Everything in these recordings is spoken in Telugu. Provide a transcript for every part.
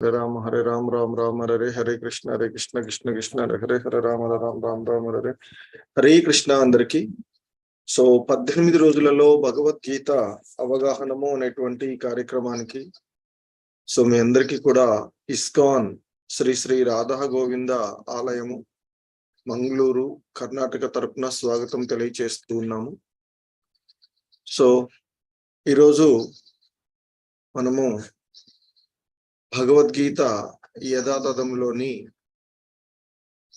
हरे राम राम राम हरे हरे कृष्ण कृष्ण कृष्ण हरे हरे राम राम राम राम हरे హరే కృష్ణ అందరికి. సో 18 రోజులలో భగవద్గీత అవగాహనము అనేటువంటి కార్యక్రమానికి సో మీ అందరికీ కూడా ఇస్కాన్ శ్రీ శ్రీ రాధా గోవింద ఆలయము మంగళూరు కర్ణాటక తరపున స్వాగతం తెలియజేస్తూ ఉన్నాము. సో ఈరోజు మనము భగవద్గీత యథాతథంలోని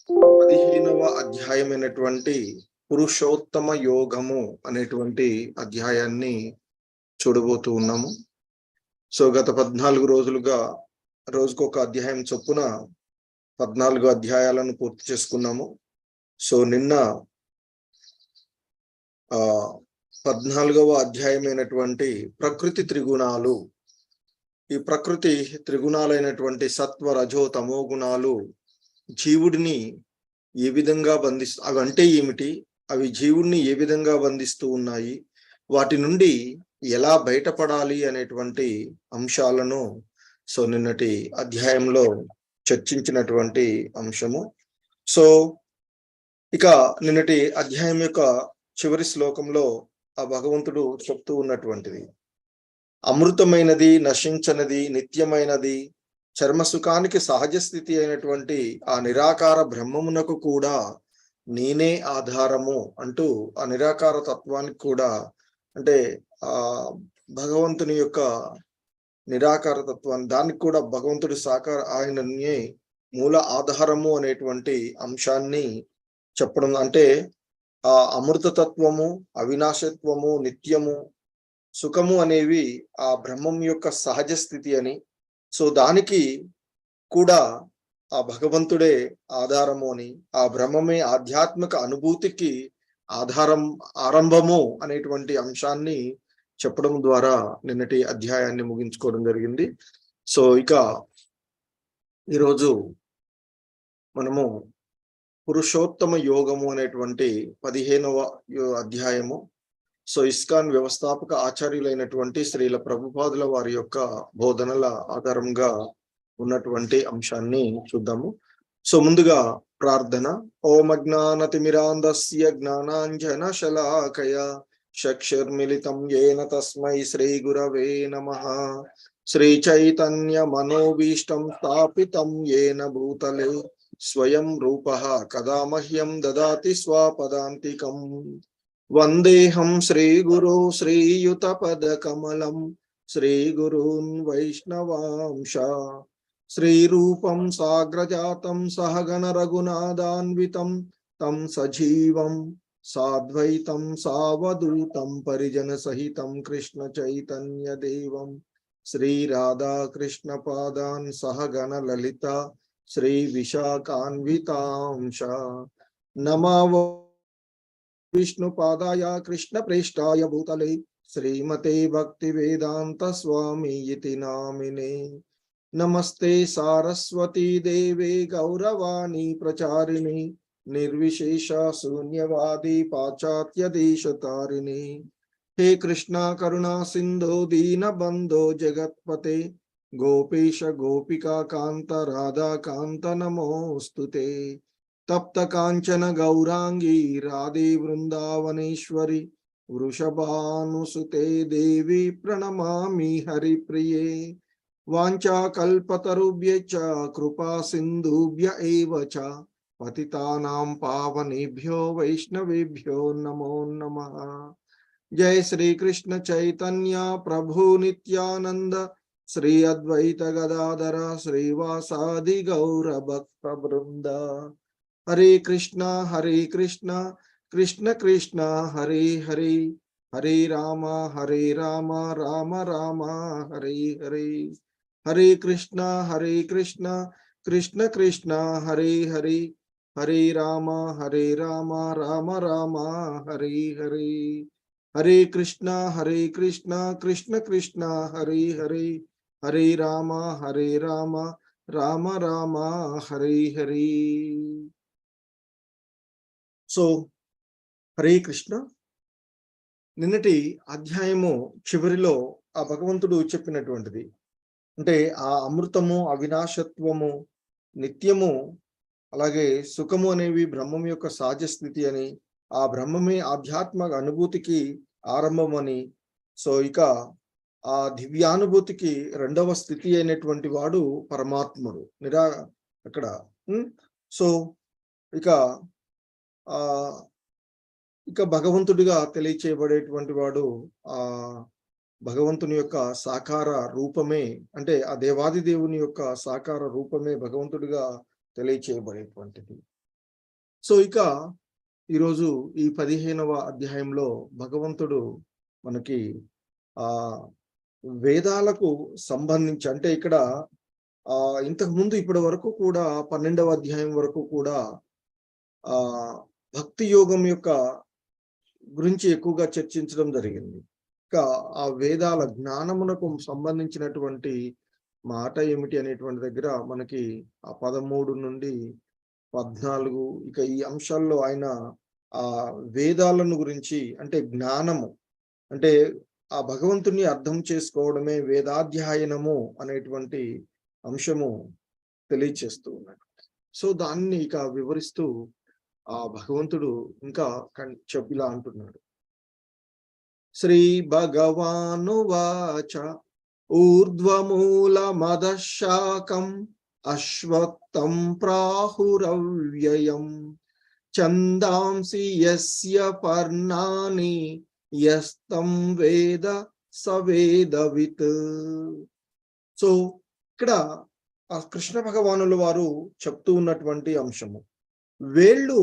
15వ అధ్యాయమైనటువంటి పురుషోత్తమ యోగము అనేటువంటి అధ్యాయాన్ని చూడబోతూ ఉన్నాము. సో గత 14 రోజులుగా రోజుకొక అధ్యాయం చొప్పున 14 అధ్యాయాలను పూర్తి చేసుకున్నాము. సో నిన్న 14వ అధ్యాయమైనటువంటి ప్రకృతి త్రిగుణాలు, ఈ ప్రకృతి త్రిగుణాలైనటువంటి సత్వ రజో తమో గుణాలు జీవుడిని ఏ విధంగా అవి అంటే ఏమిటి, అవి జీవుడిని ఏ విధంగా బంధిస్తూ ఉన్నాయి, వాటి నుండి ఎలా బయటపడాలి అనేటువంటి అంశాలను సో నిన్నటి అధ్యాయంలో చర్చించినటువంటి అంశము. సో ఇక నిన్నటి అధ్యాయం యొక్క చివరి శ్లోకంలో ఆ భగవంతుడు చెప్తూ ఉన్నటువంటిది, అమృతమైనది, నశించనది, నిత్యమైనది, చర్మసుఖానికి సహజ స్థితి అయినటువంటి ఆ నిరాకార బ్రహ్మమునకు కూడా నేనే ఆధారము అంటూ ఆ నిరాకార తత్వానికి కూడా, అంటే ఆ భగవంతుని యొక్క నిరాకార తత్వాన్ని, దానికి కూడా భగవంతుడి ఆయననే మూల ఆధారము అనేటువంటి అంశాన్ని చెప్పడం, అంటే ఆ అమృతతత్వము, అవినాశత్వము, నిత్యము, సుఖము అనేవి ఆ బ్రహ్మం యొక్క సహజ స్థితి అని, సో దానికి కూడా ఆ భగవంతుడే ఆధారము అని, ఆ బ్రహ్మమే ఆధ్యాత్మిక అనుభూతికి ఆరంభము అనేటువంటి అంశాన్ని చెప్పడం ద్వారా నిన్నటి అధ్యాయాన్ని ముగించుకోవడం జరిగింది. సో ఇక ఈరోజు మనము పురుషోత్తమ యోగము అనేటువంటి 15వ అధ్యాయము, సో ఇస్కాన్ వ్యవస్థాపక ఆచార్యులైనటువంటి శ్రీల ప్రభుపాదుల వారి యొక్క బోధనల ఆధారంగా ఉన్నటువంటి అంశాన్ని చూద్దాము. సో ముందుగా ప్రార్థన. ఓం అజ్ఞానతిమిరాంధస్య జ్ఞానాంజన శలాకయ చక్షుర్మిలితం యేన తస్మై శ్రీ గురవే నమః. శ్రీ చైతన్య మనోభీష్టం స్థాపితం యేన భూతలే స్వయం రూపః కదా మహ్యం దదాతి స్వపదాంతికం. వందేహం శ్రీ గురు శ్రీయుత పద కమలం శ్రీ గురూన్ వైష్ణవాంశ శ్రీరూపం సాగ్రజాతం సహగణ రఘునాథాన్వితం తం సజీవం సాద్వైతం సావధూతం పరిజన సహితం కృష్ణ చైతన్య దేవం శ్రీ రాధా కృష్ణ పాదాన్ సహగణ లలిత శ్రీ విశాఖాన్వితాంశ. నమో విష్ణుపాదాయ కృష్ణ ప్రేష్టాయ భూతలే శ్రీమతే భక్తి వేదాంత స్వామి ఇతి నామినే. నమస్తే సారస్వతీ దేవే గౌరవాణి ప్రచారిణి నిర్విశేష శూన్యవాది పాశ్చాత్య దేశతారిణి. హే కృష్ణ కరుణా సింధో దీన బంధో జగత్పతే గోపేశ గోపికా కాంత రాధా కాంత నమోస్తుతే. తప్త కాంచన గౌరాంగీ రాధే వృందావనేశ్వరి వృషభానుసుతే దేవి ప్రణమామి హరిప్రియే. వాంఛాకల్పతరుభ్యశ్చ కృపా సింధుభ్య ఏవ చ పతితానాం పావనేభ్యో వైష్ణవేభ్యో నమో నమః. జయ శ్రీ కృష్ణ చైతన్య ప్రభు నిత్యానంద శ్రీ అద్వైత గదాధర శ్రీవాసాది గౌర భక్త బృంద. హరే కృష్ణ కృష్ణ కృష్ణ హరే హరే, హరే రామ రామ రామ హరే హరే. హరే కృష్ణ కృష్ణ కృష్ణ హరే హరే, హరే రామ రామ రామ హరే హరే. హరే కృష్ణ కృష్ణ కృష్ణ హరే హరే, హరే రామ రామ రామ హరే హరే. సో హరే కృష్ణ. నిన్నటి అధ్యాయము చివరిలో ఆ భగవంతుడు చెప్పినటువంటిది, అంటే ఆ అమృతము, అవినాశత్వము, నిత్యము, అలాగే సుఖము అనేవి బ్రహ్మం యొక్క సహజ స్థితి అని, ఆ బ్రహ్మమే ఆధ్యాత్మిక అనుభూతికి ఆరంభం అని, సో ఇక ఆ దివ్యానుభూతికి రెండవ స్థితి అయినటువంటి వాడు పరమాత్ముడు అక్కడ. సో ఇక ఆ ఇక భగవంతుడిగా తెలియచేయబడేటువంటి వాడు ఆ భగవంతుని యొక్క సాకార రూపమే, అంటే ఆ దేవాది దేవుని యొక్క సాకార రూపమే భగవంతుడిగా తెలియచేయబడేటువంటిది. సో ఇక ఈరోజు ఈ 15వ అధ్యాయంలో భగవంతుడు మనకి ఆ వేదాలకు సంబంధించి, అంటే ఇక్కడ ఇంతకు ముందు ఇప్పటి వరకు కూడా 12వ అధ్యాయం వరకు కూడా ఆ భక్తి యోగం యొక్క గురించి ఎక్కువగా చర్చించడం జరిగింది. ఇంకా ఆ వేదాల జ్ఞానమునకు సంబంధించినటువంటి మాట ఏమిటి అనేటువంటి దగ్గర మనకి ఆ 13 నుండి 14 ఇక ఈ అంశాల్లో ఆయన ఆ వేదాలను గురించి, అంటే జ్ఞానము, అంటే ఆ భగవంతుని అర్థం చేసుకోవడమే వేదాధ్యయనము అనేటువంటి అంశము తెలియచేస్తూ ఉన్నాడు. సో దాన్ని ఇక వివరిస్తూ ఆ భగవంతుడు ఇంకా ఇలా అంటున్నాడు. శ్రీ భగవానువాచ ఊర్ధ్వమూలమదశాకం అశ్వత్థం ప్రాహురవ్యయం ఛందాంసి యస్య పర్ణాని యస్తం వేద సవేదవిత్. సో ఇక్కడ ఆ కృష్ణ భగవానుల వారు చెప్తూ ఉన్నటువంటి అంశము, వేళ్ళు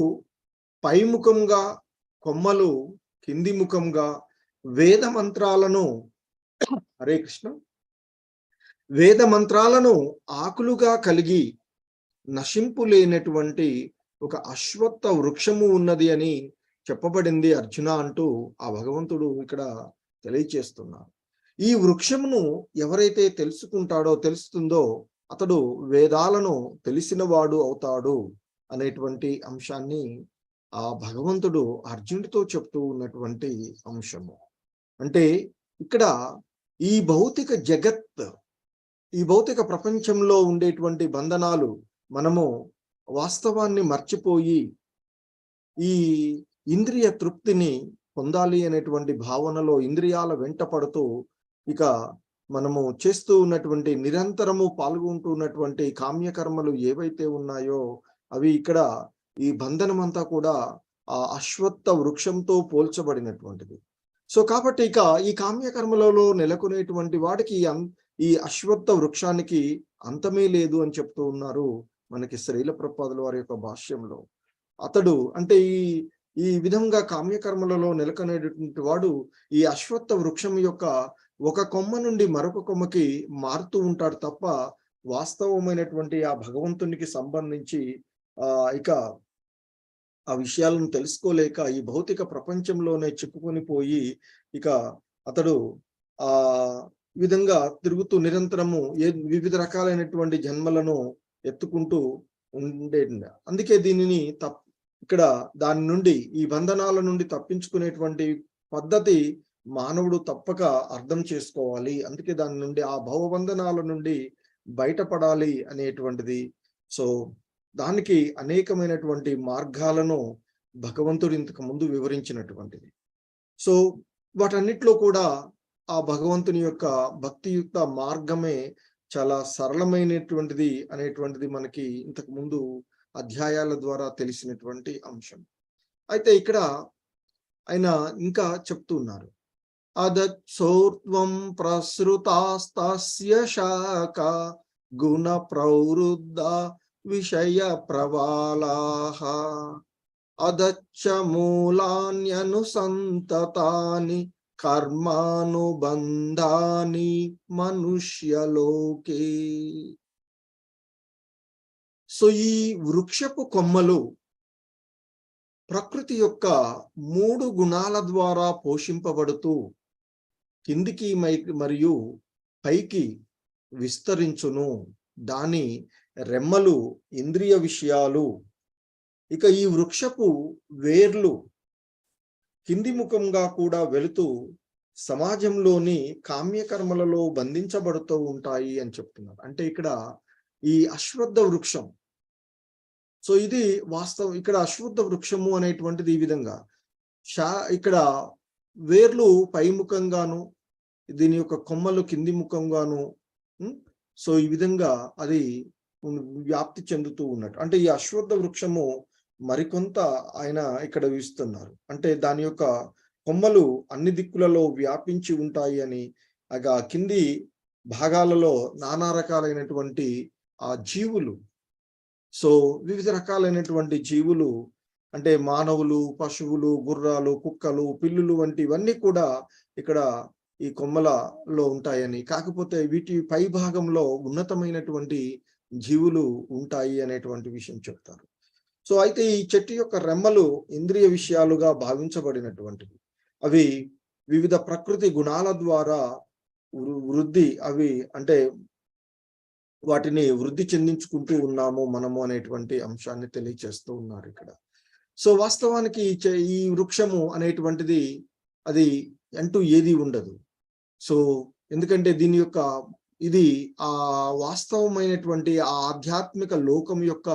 పైముఖంగా, కొమ్మలు కింది ముఖంగా వేద మంత్రాలను, హరే కృష్ణ, వేద మంత్రాలను ఆకులుగా కలిగి నశింపు లేనటువంటి ఒక అశ్వత్థ వృక్షము ఉన్నది అని చెప్పబడింది అర్జున అంటూ ఆ భగవంతుడు ఇక్కడ తెలియచేస్తున్నారు. ఈ వృక్షమును ఎవరైతే తెలుస్తుందో అతడు వేదాలను తెలిసినవాడు అవుతాడు అనేటువంటి అంశాన్ని ఆ భగవంతుడు అర్జునుడితో చెప్తూ ఉన్నటువంటి అంశము. అంటే ఇక్కడ ఈ భౌతిక జగత్, ఈ భౌతిక ప్రపంచంలో ఉండేటువంటి బంధనాలు, మనము వాస్తవాన్ని మర్చిపోయి ఈ ఇంద్రియ తృప్తిని పొందాలి అనేటువంటి భావనలో ఇంద్రియాల వెంట పడుతూ ఇక మనము చేస్తూ ఉన్నటువంటి, నిరంతరము పాల్గొంటూ ఉన్నటువంటి కామ్యకర్మలు ఏవైతే ఉన్నాయో అవి ఇక్కడ ఈ బంధనం అంతా కూడా ఆ అశ్వత్థ వృక్షంతో పోల్చబడినటువంటిది. సో కాబట్టి ఇక ఈ కామ్యకర్మలలో నెలకొనేటువంటి వాడికి ఈ అశ్వత్థ వృక్షానికి అంతమే లేదు అని చెప్తూ ఉన్నారు మనకి శ్రీల ప్రభుపాదుల వారి యొక్క భాష్యంలో. అతడు అంటే ఈ విధంగా కామ్యకర్మలలో నెలకొనేటువంటి వాడు ఈ అశ్వత్థ వృక్షం యొక్క ఒక కొమ్మ నుండి మరొక కొమ్మకి మారుతూ ఉంటాడు తప్ప వాస్తవమైనటువంటి ఆ భగవంతునికి సంబంధించి ఇక ఆ విషయాలను తెలుసుకోలేక ఈ భౌతిక ప్రపంచంలోనే చిక్కుకొని పోయి ఇక అతడు ఆ విధంగా తిరుగుతూ నిరంతరము వివిధ రకాలైనటువంటి జన్మలను ఎత్తుకుంటూ ఉండే. అందుకే దీనిని ఇక్కడ దాని నుండి, ఈ బంధనాల నుండి తప్పించుకునేటువంటి పద్ధతి మానవుడు తప్పక అర్థం చేసుకోవాలి. అందుకే దాని నుండి, ఆ భవబంధనాల నుండి బయటపడాలి అనేటువంటిది. సో దానికి అనేకమైనటువంటి మార్గాలను భగవంతుడు ఇంతకు ముందు వివరించినటువంటిది. సో వాటన్నిటిలో కూడా ఆ భగవంతుని యొక్క భక్తియుక్త మార్గమే చాలా సరళమైనటువంటిది అనేటువంటిది మనకి ఇంతకు ముందు అధ్యాయాల ద్వారా తెలిసినటువంటి అంశం. అయితే ఇక్కడ ఆయన ఇంకా చెప్తున్నారు, అదత్సోర్త్వం ప్రసృతాస్తస్య శాఖ గుణ ప్రవృద్ధ విషయ ప్రవాళాః అదచ్చ మూలాన్యనుసంతతాని కర్మానుబంధాని మనుష్యలోకే. సో ఈ వృక్షపు కొమ్మలు ప్రకృతి యొక్క 3 గుణాల ద్వారా పోషింపబడుతూ కిందికి మరియు పైకి విస్తరించును. దాని రెమ్మలు ఇంద్రియ విషయాలు. ఇక ఈ వృక్షపు వేర్లు కింది ముఖంగా కూడా వెళుతూ సమాజంలోని కామ్యకర్మలలో బంధించబడుతూ ఉంటాయి అని చెప్తున్నారు. అంటే ఇక్కడ ఈ అశ్వత్థ వృక్షం, సో ఇది వాస్తవం. ఇక్కడ అశ్వత్థ వృక్షము అనేటువంటిది ఈ విధంగా ఇక్కడ వేర్లు పైముఖంగాను, దీని యొక్క కొమ్మలు కింది ముఖంగాను, సో ఈ విధంగా అది వ్యాప్తి చెందుతూ ఉన్నట్టు. అంటే ఈ అశ్వత్థ వృక్షము మరికొంత ఆయన ఇక్కడ ఇస్తున్నారు. అంటే దాని యొక్క కొమ్మలు అన్ని దిక్కులలో వ్యాపించి ఉంటాయి అని, అగా కింది భాగాలలో నానా రకాలైనటువంటి ఆ జీవులు, సో వివిధ రకాలైనటువంటి జీవులు అంటే మానవులు, పశువులు, గుర్రాలు, కుక్కలు, పిల్లులు వంటివన్నీ కూడా ఇక్కడ ఈ కొమ్మలలో ఉంటాయని, కాకపోతే వీటి పై భాగంలో ఉన్నతమైనటువంటి జీవులు ఉంటాయి అనేటువంటి విషయం చెప్తారు. సో అయితే ఈ చెట్టు యొక్క రెమ్మలు ఇంద్రియ విషయాలుగా భావించబడినటువంటివి. అవి వివిధ ప్రకృతి గుణాల ద్వారా అవి అంటే వాటిని వృద్ధి చెందించుకుంటూ ఉన్నాము మనము అనేటువంటి అంశాన్ని తెలియచేస్తూ ఉన్నారు ఇక్కడ. సో వాస్తవానికి ఈ వృక్షము అనేటువంటిది అది అంటూ ఏది ఉండదు. సో ఎందుకంటే దీని యొక్క ఇది ఆ వాస్తవమైనటువంటి ఆ ఆధ్యాత్మిక లోకం యొక్క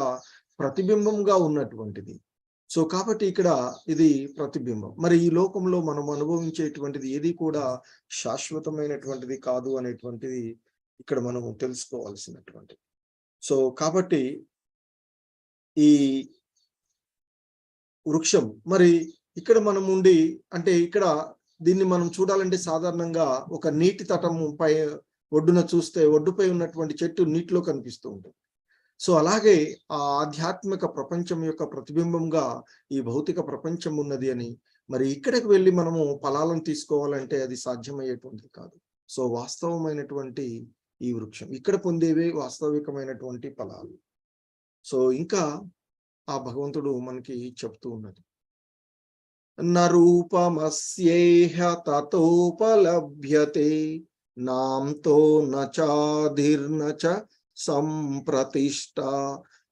ప్రతిబింబంగా ఉన్నటువంటిది. సో కాబట్టి ఇక్కడ ఇది ప్రతిబింబం. మరి ఈ లోకంలో మనం అనుభవించేటువంటిది ఏది కూడా శాశ్వతమైనటువంటిది కాదు అనేటువంటిది ఇక్కడ మనము తెలుసుకోవాల్సినటువంటి. సో కాబట్టి ఈ వృక్షం మరి ఇక్కడ మనం ఉండి అంటే ఇక్కడ దీన్ని మనం చూడాలంటే సాధారణంగా ఒక నీటి తటం పై ఒడ్డున చూస్తే ఒడ్డుపై ఉన్నటువంటి చెట్టు నీటిలో కనిపిస్తూ ఉంటుంది. సో అలాగే ఆ ఆధ్యాత్మిక ప్రపంచం యొక్క ప్రతిబింబంగా ఈ భౌతిక ప్రపంచం ఉన్నది అని, మరి ఇక్కడికి వెళ్ళి మనము ఫలాలను తీసుకోవాలంటే అది సాధ్యమయ్యేటువంటిది కాదు. సో వాస్తవమైనటువంటి ఈ వృక్షం ఇక్కడ పొందేవే వాస్తవికమైనటువంటి ఫలాలు. సో ఇంకా ఆ భగవంతుడు మనకి చెప్తూ ఉన్నది, నరూపమస్యేహ తతోపలభ్యతే నాంతో నచాధిర్న చ సంప్రతిష్ట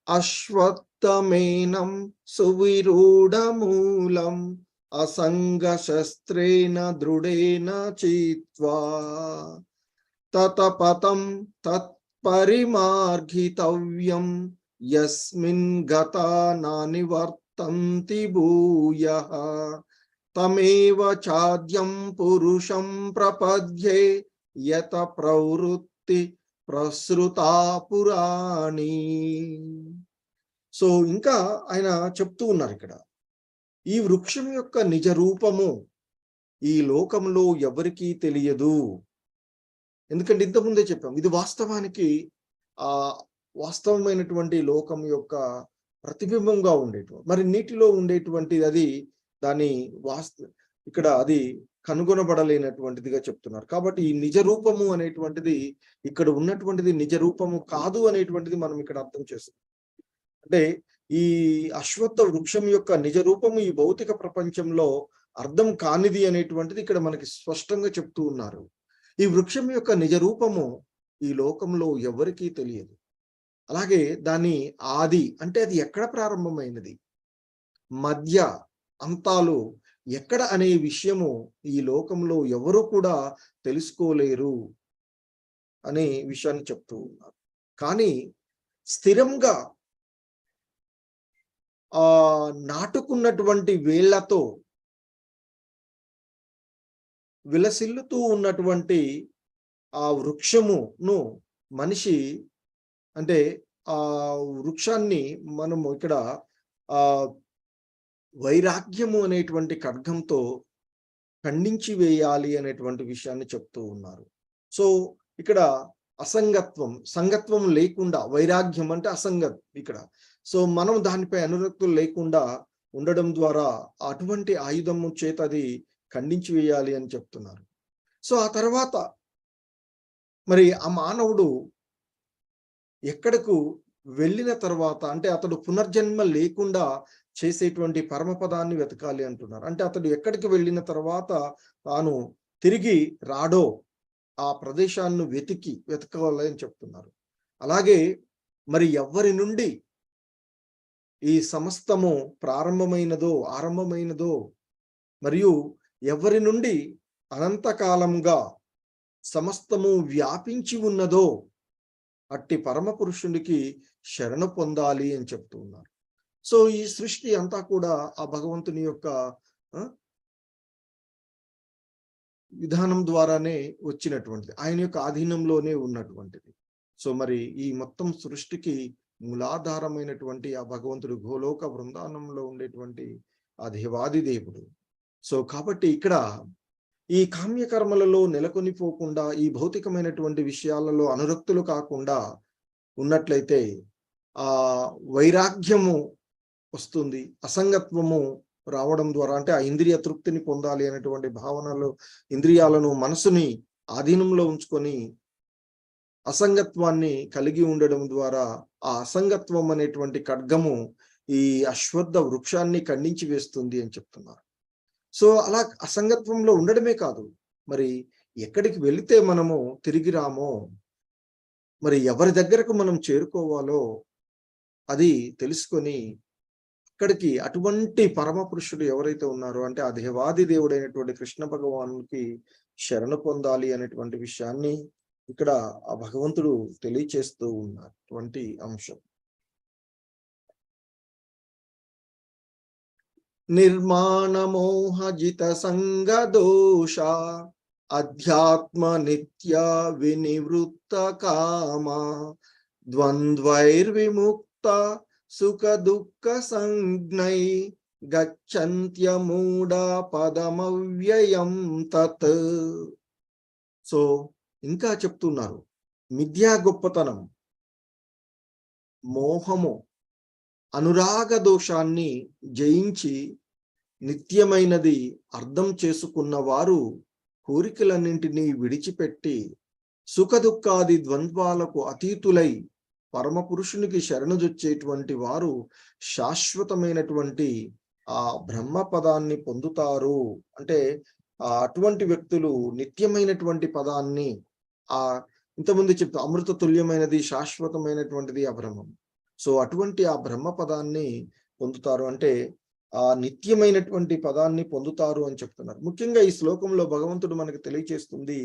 అశ్వత్థమేనం సువిరూఢమూలం అసంగ శస్త్రేణ దృఢేన చిత్వా తతపతం తత్పరిమార్గితవ్యం యస్మిన్ గతా నానివర్తంతి భూయః తమేవ చాద్యం పురుషం ప్రపద్యే యత ప్రవృత్తి ప్రసృతా పురాణి. సో ఇంకా ఆయన చెప్తూ ఉన్నారు ఇక్కడ, ఈ వృక్షం యొక్క నిజ రూపము ఈ లోకంలో ఎవరికీ తెలియదు. ఎందుకంటే ఇంతకుముందే చెప్పాం, ఇది వాస్తవానికి ఆ వాస్తవమైనటువంటి లోకం యొక్క ప్రతిబింబంగా ఉండేటువంటి, మరి నీటిలో ఉండేటువంటి అది దాని ఇక్కడ అది కనుగొనబడలేనటువంటిదిగా చెప్తున్నారు. కాబట్టి ఈ నిజ రూపము అనేటువంటిది ఇక్కడ ఉన్నటువంటిది నిజ రూపము కాదు అనేటువంటిది మనం ఇక్కడ అర్థం చేస్తాం. అంటే ఈ అశ్వత్థ వృక్షం యొక్క నిజ రూపము ఈ భౌతిక ప్రపంచంలో అర్థం కానిది అనేటువంటిది ఇక్కడ మనకి స్పష్టంగా చెప్తూ ఉన్నారు. ఈ వృక్షం యొక్క నిజ రూపము ఈ లోకంలో ఎవరికీ తెలియదు. అలాగే దాని ఆది అంటే అది ఎక్కడ ప్రారంభమైనది, మధ్య అంతాలు ఎక్కడ అనే విషయము ఈ లోకంలో ఎవరు కూడా తెలుసుకోలేరు అనే విషయాన్ని చెప్తూ ఉన్నారు. కానీ స్థిరంగా నాటుకున్నటువంటి వేళ్లతో విలసిల్లుతూ ఉన్నటువంటి ఆ వృక్షమును మనిషి అంటే ఆ వృక్షాన్ని మనము ఇక్కడ వైరాగ్యము అనేటువంటి ఖడ్గంతో ఖండించి వేయాలి అనేటువంటి విషయాన్ని చెప్తూ ఉన్నారు. సో ఇక్కడ అసంగత్వం, సంగత్వం లేకుండా, వైరాగ్యం అంటే అసంగత్ ఇక్కడ. సో మనం దానిపై అనురక్తులు లేకుండా ఉండడం ద్వారా అటువంటి ఆయుధము చేత అది ఖండించి వేయాలి అని చెప్తున్నారు. సో ఆ తర్వాత మరి ఆ మానవుడు ఎక్కడకు వెళ్ళిన తర్వాత అంటే అతడు పునర్జన్మ లేకుండా చేసేటువంటి పరమపదాన్ని వెతకాలి అంటున్నారు. అంటే అతడు ఎక్కడికి వెళ్ళిన తర్వాత తాను తిరిగి రాడో ఆ ప్రదేశాన్ని వెతకాలి అని చెప్తున్నారు. అలాగే మరి ఎవరి నుండి ఈ సమస్తము ఆరంభమైనదో మరియు ఎవరి నుండి అనంతకాలంగా సమస్తము వ్యాపించి ఉన్నదో అట్టి పరమ పురుషునికి శరణ పొందాలి అని చెప్తూ ఉన్నారు. సో ఈ సృష్టి అంతా కూడా ఆ భగవంతుని యొక్క విధానం ద్వారానే వచ్చినటువంటిది, ఆయన యొక్క ఆధీనంలోనే ఉన్నటువంటిది. సో మరి ఈ మొత్తం సృష్టికి మూలాధారమైనటువంటి ఆ భగవంతుడు గోలోక బృందావనంలో ఉండేటువంటి ఆ దేవాది దేవుడు. సో కాబట్టి ఇక్కడ ఈ కామ్యకర్మలలో నెలకొనిపోకుండా, ఈ భౌతికమైనటువంటి విషయాలలో అనురక్తులు కాకుండా ఉన్నట్లయితే ఆ వైరాగ్యము వస్తుంది, అసంగత్వము రావడం ద్వారా, అంటే ఆ ఇంద్రియ తృప్తిని పొందాలి అనేటువంటి భావనలు, ఇంద్రియాలను మనసుని ఆధీనంలో ఉంచుకొని అసంగత్వాన్ని కలిగి ఉండడం ద్వారా ఆ అసంగత్వం అనేటువంటి ఖడ్గము ఈ అశ్వత్థ వృక్షాన్ని ఖండించి వేస్తుంది అని చెప్తున్నారు. సో అలా అసంగత్వంలో ఉండడమే కాదు, మరి ఎక్కడికి వెళితే మనము తిరిగి రామో, మరి ఎవరి దగ్గరకు మనం చేరుకోవాలో అది తెలుసుకొని అక్కడికి అటువంటి పరమ పురుషుడు ఎవరైతే ఉన్నారో, అంటే ఆ దేవాది దేవుడైనటువంటి కృష్ణ భగవానునికి శరణ పొందాలి అనేటువంటి విషయాన్ని ఇక్కడ ఆ భగవంతుడు తెలియచేస్తూ ఉన్నటువంటి అంశం. నిర్మాణ మోహజిత సంగ దోష అధ్యాత్మ నిత్య వినివృత్త కామ ద్వంద్వైర్విముక్త సుఖ దుఃఖ సంజ్ఞై గచ్చంత్యమూఢ పదమవ్యయం తత్. సో ఇంకా చెప్తున్నారు, మిథ్యా గొప్పతనం, మోహము, అనురాగ దోషాన్ని జయించి నిత్యమైనది అర్థం చేసుకున్న వారు కోరికలన్నింటినీ విడిచిపెట్టి సుఖ దుఃఖాది ద్వంద్వాలకు అతీతులై పరమ పురుషునికి శరణుజొచ్చేటువంటి వారు శాశ్వతమైనటువంటి ఆ బ్రహ్మ పదాన్ని పొందుతారు. అంటే అటువంటి వ్యక్తులు నిత్యమైనటువంటి పదాన్ని, ఇంతకుముందు చెప్తా అమృత తుల్యమైనది, శాశ్వతమైనటువంటిది ఆ బ్రహ్మం. సో అటువంటి ఆ బ్రహ్మ పదాన్ని పొందుతారు, అంటే ఆ నిత్యమైనటువంటి పదాన్ని పొందుతారు అని చెప్తున్నారు. ముఖ్యంగా ఈ శ్లోకంలో భగవంతుడు మనకు తెలియజేస్తుంది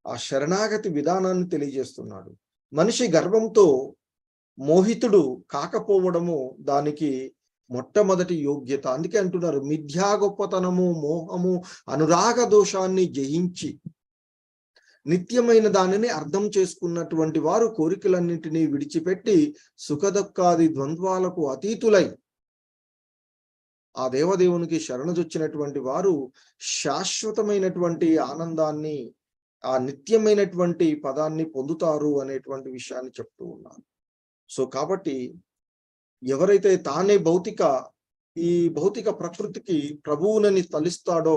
ఆ శరణాగతి విధానాన్ని తెలియజేస్తున్నాడు. మనిషి గర్వంతో మోహితుడు కాకపోవడము దానికి మొట్టమొదటి యోగ్యత. అందుకే అంటున్నారు, మిథ్యా గొప్పతనము, మోహము, అనురాగ దోషాన్ని జయించి నిత్యమైన దానిని అర్థం చేసుకున్నటువంటి వారు కోరికలన్నింటినీ విడిచిపెట్టి సుఖదుఖాది ద్వంద్వాలకు అతీతులై ఆ దేవదేవునికి శరణుజొచ్చినటువంటి వారు శాశ్వతమైనటువంటి ఆనందాన్ని, ఆ నిత్యమైనటువంటి పదాన్ని పొందుతారు అనేటువంటి విషయాన్ని చెప్తూ ఉన్నారు. సో కాబట్టి ఎవరైతే తానే ఈ భౌతిక ప్రకృతికి ప్రభువునని తలిస్తాడో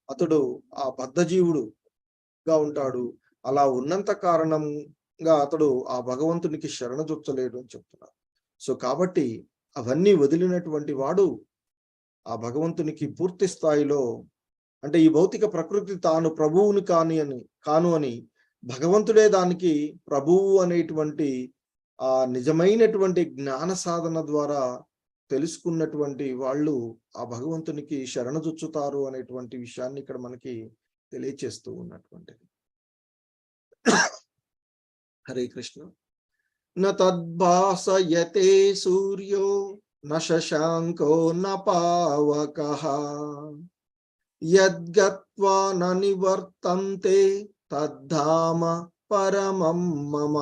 అతడు ఆ బద్ధజీవుడుగా ఉంటాడు. అలా ఉన్నంత కారణంగా అతడు ఆ భగవంతునికి శరణజొచ్చలేడు అని చెప్తున్నారు. సో కాబట్టి అవన్నీ వదిలినటువంటి వాడు ఆ భగవంతునికి పూర్తి స్థాయిలో, అంటే ఈ భౌతిక ప్రకృతి తాను ప్రభువుని కాను అని భగవంతుడే దానికి ప్రభువు అనేటువంటి ఆ నిజమైనటువంటి జ్ఞాన సాధన ద్వారా తెలుసుకున్నటువంటి వాళ్ళు ఆ భగవంతునికి శరణజొచ్చుతారు అనేటువంటి విషయాన్ని ఇక్కడ మనకి తెలియచేస్తూ ఉన్నటువంటిది. హరే కృష్ణ. న తద్భాసయతే సూర్యో న శశాంకో న పావకః యద్గత్వా న నివర్తంతే తద్ధామ పరమం మమ.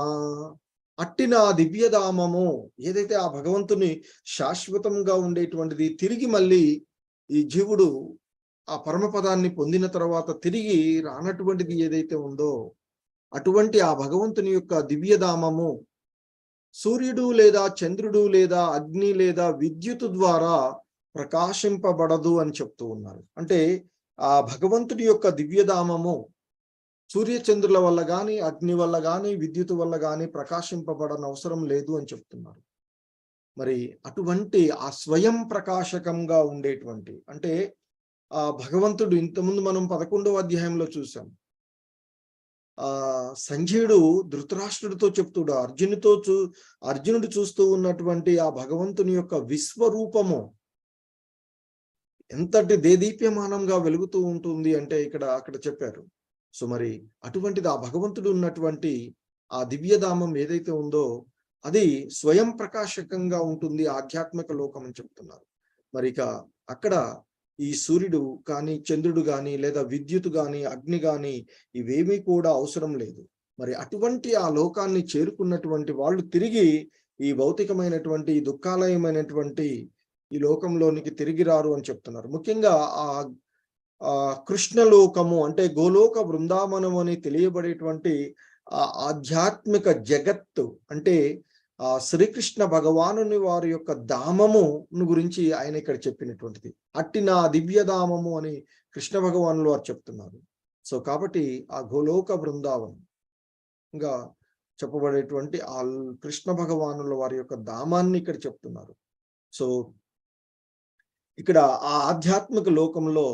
అట్టి నా దివ్యధామము, ఏదైతే ఆ భగవంతుని శాశ్వతంగా ఉండేటువంటిది, తిరిగి మళ్ళీ ఈ జీవుడు ఆ పరమపదాన్ని పొందిన తర్వాత తిరిగి రానటువంటిది ఏదైతే ఉందో అటువంటి ఆ భగవంతుని యొక్క దివ్యధామము సూర్యుడు లేదా చంద్రుడు లేదా అగ్ని లేదా విద్యుత్ ద్వారా ప్రకాశింపబడదు అని చెప్తూ ఉన్నారు. అంటే ఆ భగవంతుడి యొక్క దివ్యధామము సూర్యచంద్రుల వల్ల కానీ, అగ్ని వల్ల కానీ, విద్యుత్ వల్ల కానీ ప్రకాశింపబడని అవసరం లేదు అని చెప్తున్నారు. మరి అటువంటి ఆ స్వయం ప్రకాశకంగా ఉండేటువంటి, అంటే ఆ భగవంతుడు ఇంతకుముందు మనం 11వ అధ్యాయంలో చూసాం, సంజయుడు ధృతరాష్ట్రుడితో చెప్తుడు, అర్జునుడు చూస్తూ ఉన్నటువంటి ఆ భగవంతుని యొక్క విశ్వరూపము ఎంతటి దేదీప్యమానంగా వెలుగుతూ ఉంటుంది అంటే అక్కడ చెప్పారు. సో మరి అటువంటిది ఆ భగవంతుడు ఉన్నటువంటి ఆ దివ్యధామం ఏదైతే ఉందో అది స్వయం ప్రకాశకంగా ఉంటుంది ఆధ్యాత్మిక లోకం అని చెప్తున్నారు. మరి ఇక అక్కడ ఈ సూర్యుడు కానీ, చంద్రుడు కానీ, లేదా విద్యుత్ కానీ, అగ్ని కానీ ఇవేమీ కూడా అవసరం లేదు. మరి అటువంటి ఆ లోకాన్ని చేరుకున్నటువంటి వాళ్ళు తిరిగి ఈ భౌతికమైనటువంటి దుఃఖాలయమైనటువంటి ఈ లోకంలోనికి తిరిగి రారు అని చెప్తున్నారు. ముఖ్యంగా ఆ కృష్ణలోకము అంటే గోలోక బృందావనం అని తెలియబడేటువంటి ఆ ఆధ్యాత్మిక జగత్తు అంటే ఆ శ్రీకృష్ణ భగవానుని వారి యొక్క ధామము గురించి ఆయన ఇక్కడ చెప్పినటువంటిది. అట్టి నా దివ్యధామము అని కృష్ణ భగవానులు వారు చెప్తున్నారు. సో కాబట్టి ఆ గోలోక బృందావనం ఇంకా చెప్పబడేటువంటి ఆ కృష్ణ భగవానుల వారి యొక్క ధామాన్ని ఇక్కడ చెప్తున్నారు. సో ఇక్కడ ఆ ఆధ్యాత్మిక లోకంలో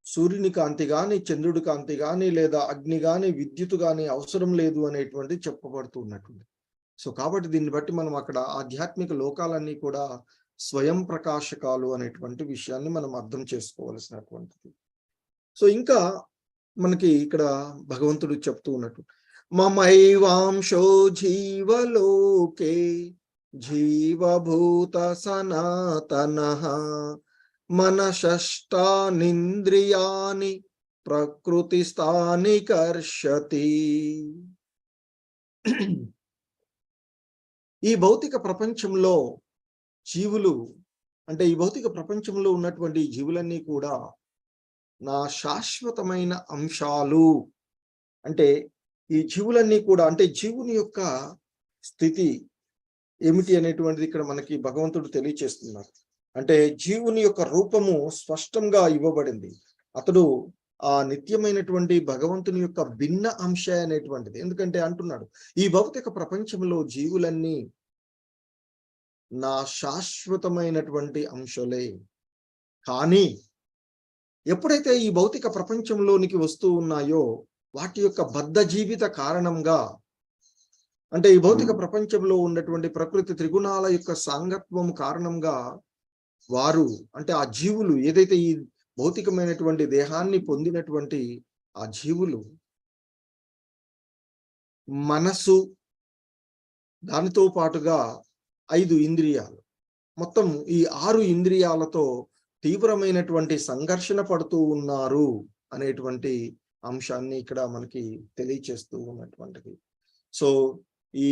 సూర్యుని కాంతి గాని, చంద్రుడి కాంతి గాని, లేదా అగ్ని గాని, విద్యుత్ గాని అవసరం లేదు అనేటువంటి చెప్పబడుతూ ఉన్నటువంటి. సో కాబట్టి దీన్ని బట్టి మనం అక్కడ ఆధ్యాత్మిక లోకాలన్నీ కూడా స్వయం ప్రకాశకాలు అనేటువంటి విషయాన్ని మనం అర్థం చేసుకోవాల్సినటువంటిది. సో ఇంకా మనకి ఇక్కడ భగవంతుడు చెప్తూ ఉన్నట్టు మమైవాంశో జీవలోకే జీవభూత సనాతనః మనషష్టానింద్రియాని ప్రకృతిస్థాని కర్షతి. ఈ భౌతిక ప్రపంచంలో జీవులు అంటే ఈ భౌతిక ప్రపంచంలో ఉన్నటువంటి జీవులన్నీ కూడా నా శాశ్వతమైన అంశాలు. అంటే ఈ జీవులన్నీ కూడా అంటే జీవుని యొక్క స్థితి ఏమిటి అనేటువంటిది ఇక్కడ మనకి భగవంతుడు తెలియచేస్తున్నారు. అంటే జీవుని యొక్క రూపము స్పష్టంగా ఇవ్వబడింది. అతడు ఆ నిత్యమైనటువంటి భగవంతుని యొక్క భిన్న అంశ అనేటువంటిది. ఎందుకంటే అంటున్నాడు ఈ భౌతిక ప్రపంచంలో జీవులన్నీ నా శాశ్వతమైనటువంటి అంశలే. కానీ ఎప్పుడైతే ఈ భౌతిక ప్రపంచంలోనికి వస్తూ ఉన్నాయో వాటి యొక్క బద్ధ జీవిత కారణంగా అంటే ఈ భౌతిక ప్రపంచంలో ఉన్నటువంటి ప్రకృతి త్రిగుణాల యొక్క సాంగత్వం కారణంగా వారు అంటే ఆ జీవులు ఏదైతే ఈ భౌతికమైనటువంటి దేహాన్ని పొందినటువంటి ఆ జీవులు మనసు దానితో పాటుగా 5 ఇంద్రియాలు మొత్తం ఈ 6 ఇంద్రియాలతో తీవ్రమైనటువంటి సంఘర్షణ పడుతూ ఉన్నారు అనేటువంటి అంశాన్ని ఇక్కడ మనకి తెలియచేస్తూ ఉన్నటువంటిది. సో ఈ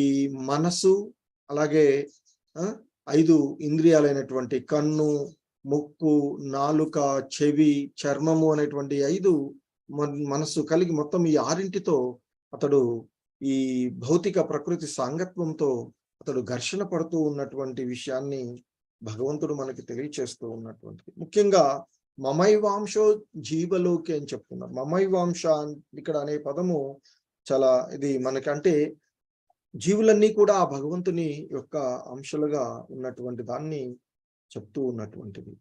మనసు అలాగే 5 ఇంద్రియాలైనటువంటి కన్ను, ముక్కు, నాలుక, చెవి, చర్మము అనేటువంటి 5 మనసు కలిగి మొత్తం ఈ 6ంటితో అతడు ఈ భౌతిక ప్రకృతి సాంగత్వంతో అతడు ఘర్షణ పడుతూ ఉన్నటువంటి విషయాన్ని భగవంతుడు మనకి తెలియచేస్తూ ఉన్నటువంటిది. ముఖ్యంగా మమైవాంశో జీవలోకి అని చెప్తున్నారు. మమైవాంశ ఇక్కడ అనే పదము చాలా ఇది మనకంటే జీవులన్నీ కూడా ఆ భగవంతుని యొక్క అంశాలుగా ఉన్నటువంటి దాన్ని చెప్తూ ఉన్నటువంటిది.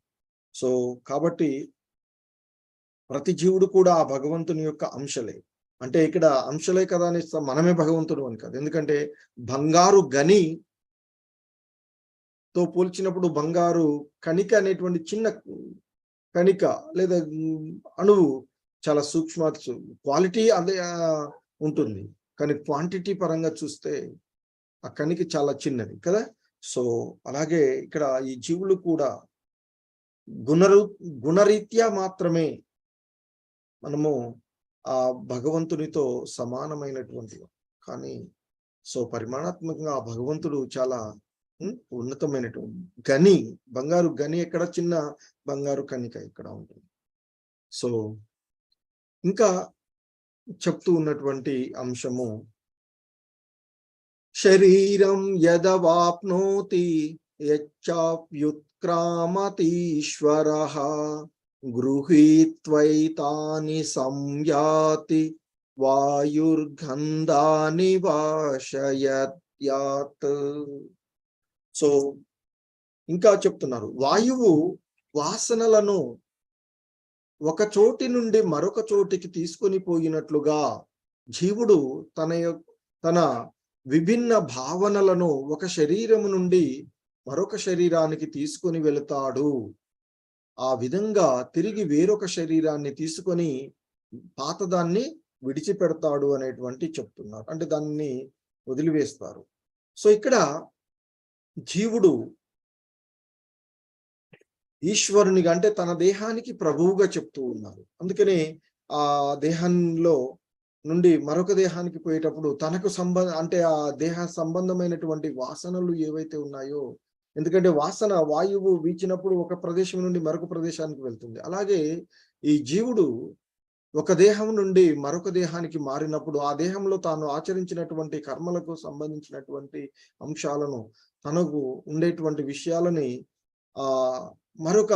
సో కాబట్టి ప్రతి జీవుడు కూడా ఆ భగవంతుని యొక్క అంశలే. అంటే ఇక్కడ అంశలే కదా అని మనమే భగవంతుడు అని కాదు. ఎందుకంటే బంగారు గనితో పోల్చినప్పుడు బంగారు కణిక అనేటువంటి చిన్న కణిక లేదా అణువు చాలా సూక్ష్మ క్వాలిటీ అదే ఉంటుంది, కానీ క్వాంటిటీ పరంగా చూస్తే ఆ కణిక చాలా చిన్నది కదా. సో అలాగే ఇక్కడ ఈ జీవులు కూడా గుణరీత్యా మాత్రమే మనము ఆ భగవంతునితో సమానమైనటువంటి, కానీ సో పరిమాణాత్మకంగా ఆ భగవంతుడు చాలా ఉన్నతమైనటువంటి గని, బంగారు గని ఎక్కడ, చిన్న బంగారు కణిక ఇక్కడ ఉంటుంది. సో ఇంకా చెప్తూ ఉన్నటువంటి అంశము శరీరం యదవాప్నోతి యచ్చాప్యుత్క్రామతీశ్వరః గృహీత్వైతాని సంయాతి వాయుర్గంధాని వాషయత్యాత్. సో ఇంకా చెప్తున్నారు వాయువు వాసనలను ఒక చోటి నుండి మరొక చోటికి తీసుకొని పోయినట్లుగా జీవుడు తన విభిన్న భావనలను ఒక శరీరము నుండి మరొక శరీరానికి తీసుకొని వెళతాడు ఆ విధంగా తిరిగి వేరొక శరీరాన్ని తీసుకొని పాతదాన్ని విడిచిపెడతాడు అనేటువంటి చెప్తున్నారు. అంటే దాన్ని వదిలివేస్తారు. సో ఇక్కడ జీవుడు ఈశ్వరునిగా అంటే తన దేహానికి ప్రభువుగా చెప్తూ ఉన్నారు. అందుకనే ఆ దేహంలో నుండి మరొక దేహానికి పోయేటప్పుడు తనకు అంటే ఆ దేహ సంబంధమైనటువంటి వాసనలు ఏవైతే ఉన్నాయో, ఎందుకంటే వాసన వాయువు వీచినప్పుడు ఒక ప్రదేశం నుండి మరొక ప్రదేశానికి వెళ్తుంది. అలాగే ఈ జీవుడు ఒక దేహం నుండి మరొక దేహానికి మారినప్పుడు ఆ దేహంలో తాను ఆచరించినటువంటి కర్మలకు సంబంధించినటువంటి అంశాలను, తనకు ఉండేటువంటి విషయాలని ఆ మరొక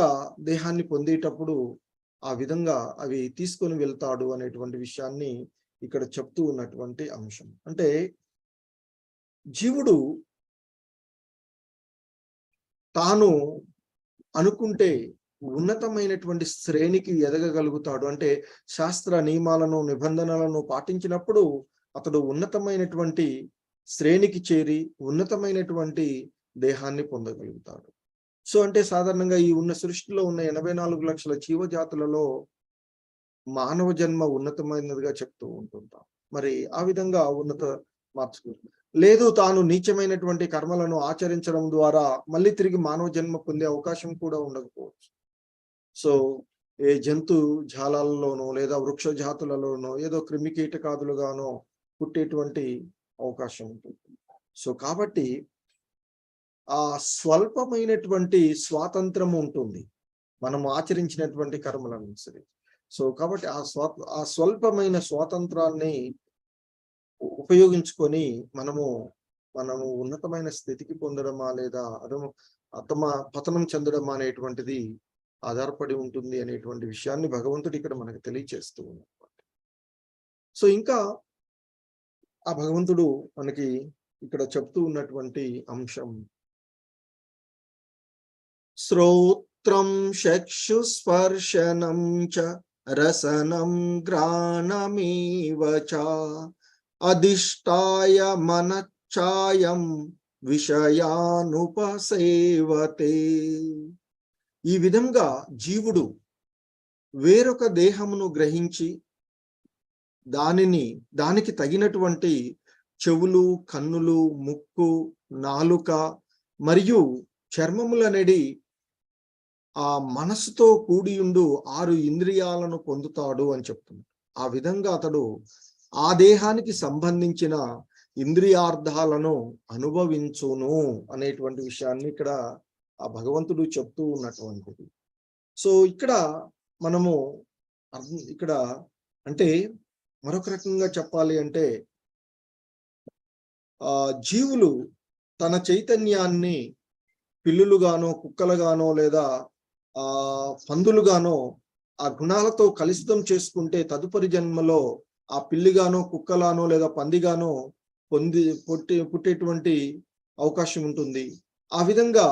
దేహాన్ని పొందేటప్పుడు ఆ విధంగా అవి తీసుకొని వెళ్తాడు అనేటువంటి విషయాన్ని ఇక్కడ చెప్తూ ఉన్నటువంటి అంశం. అంటే జీవుడు తాను అనుకుంటే ఉన్నతమైనటువంటి శ్రేణికి ఎదగగలుగుతాడు. అంటే శాస్త్ర నియమాలను, నిబంధనలను పాటించినప్పుడు అతడు ఉన్నతమైనటువంటి శ్రేణికి చేరి ఉన్నతమైనటువంటి దేహాన్ని పొందగలుగుతాడు. సో అంటే సాధారణంగా ఈ ఉన్న సృష్టిలో ఉన్న 84 లక్షల జీవజాతులలో మానవ జన్మ ఉన్నతమైనదిగా చెప్తూ ఉంటుంటాం. మరి ఆ విధంగా మార్చుకుంటాం. లేదు, తాను నీచమైనటువంటి కర్మలను ఆచరించడం ద్వారా మళ్ళీ తిరిగి మానవ జన్మ పొందే అవకాశం కూడా ఉండకపోవచ్చు. సో ఏ జంతు జాలాలలోనో లేదా వృక్ష జాతులలోనో ఏదో క్రిమి కీటకాదులుగానో పుట్టేటువంటి అవకాశం ఉంటుంది. సో కాబట్టి ఆ స్వల్పమైనటువంటి స్వాతంత్రం ఉంటుంది మనం ఆచరించినటువంటి కర్మలను సరే. సో కాబట్టి ఆ స్వల్పమైన స్వాతంత్రాన్ని ఉపయోగించుకొని మనము ఉన్నతమైన స్థితికి పొందడమా లేదా పతనం చెందడమా అనేటువంటిది ఆధారపడి ఉంటుంది అనేటువంటి విషయాన్ని భగవంతుడు ఇక్కడ మనకు తెలియచేస్తూ ఉన్నాడు. సో ఇంకా ఆ భగవంతుడు మనకి ఇక్కడ చెప్తూ ఉన్నటువంటి అంశం, శ్రోత్రం చక్షుస్పర్శనం చ రసనం గ్రాణమేవ చ అధిష్టాయ మనచ్ఛాయం విషయానుపసేవతే. ఈ విధంగా జీవుడు వేరొక దేహమును గ్రహించి దానికి తగినటువంటి చెవులు, కన్నులు, ముక్కు, నాలుక మరియు చర్మములనేది ఆ మనసుతో కూడియుండు 6 ఇంద్రియాలను పొందుతాడు అని చెప్తుంది. ఆ విధంగా అతడు ఆ దేహానికి సంబంధించిన ఇంద్రియార్థాలను అనుభవించును అనేటువంటి విషయాన్ని ఇక్కడ ఆ భగవంతుడు చెప్తూ ఉన్నటువంటిది. సో ఇక్కడ మనము ఇక్కడ అంటే మరొక రకంగా చెప్పాలి అంటే జీవులు తన చైతన్యాన్ని పిల్లులుగానో, కుక్కలుగానో లేదా పందులుగానో ఆ గుణాలతో కలుషితం చేసుకుంటే తదుపరి జన్మలో ఆ పిల్లిగానో, కుక్కలానో లేదా పందిగానో పుట్టేటువంటి అవకాశం ఉంటుంది. ఆ విధంగా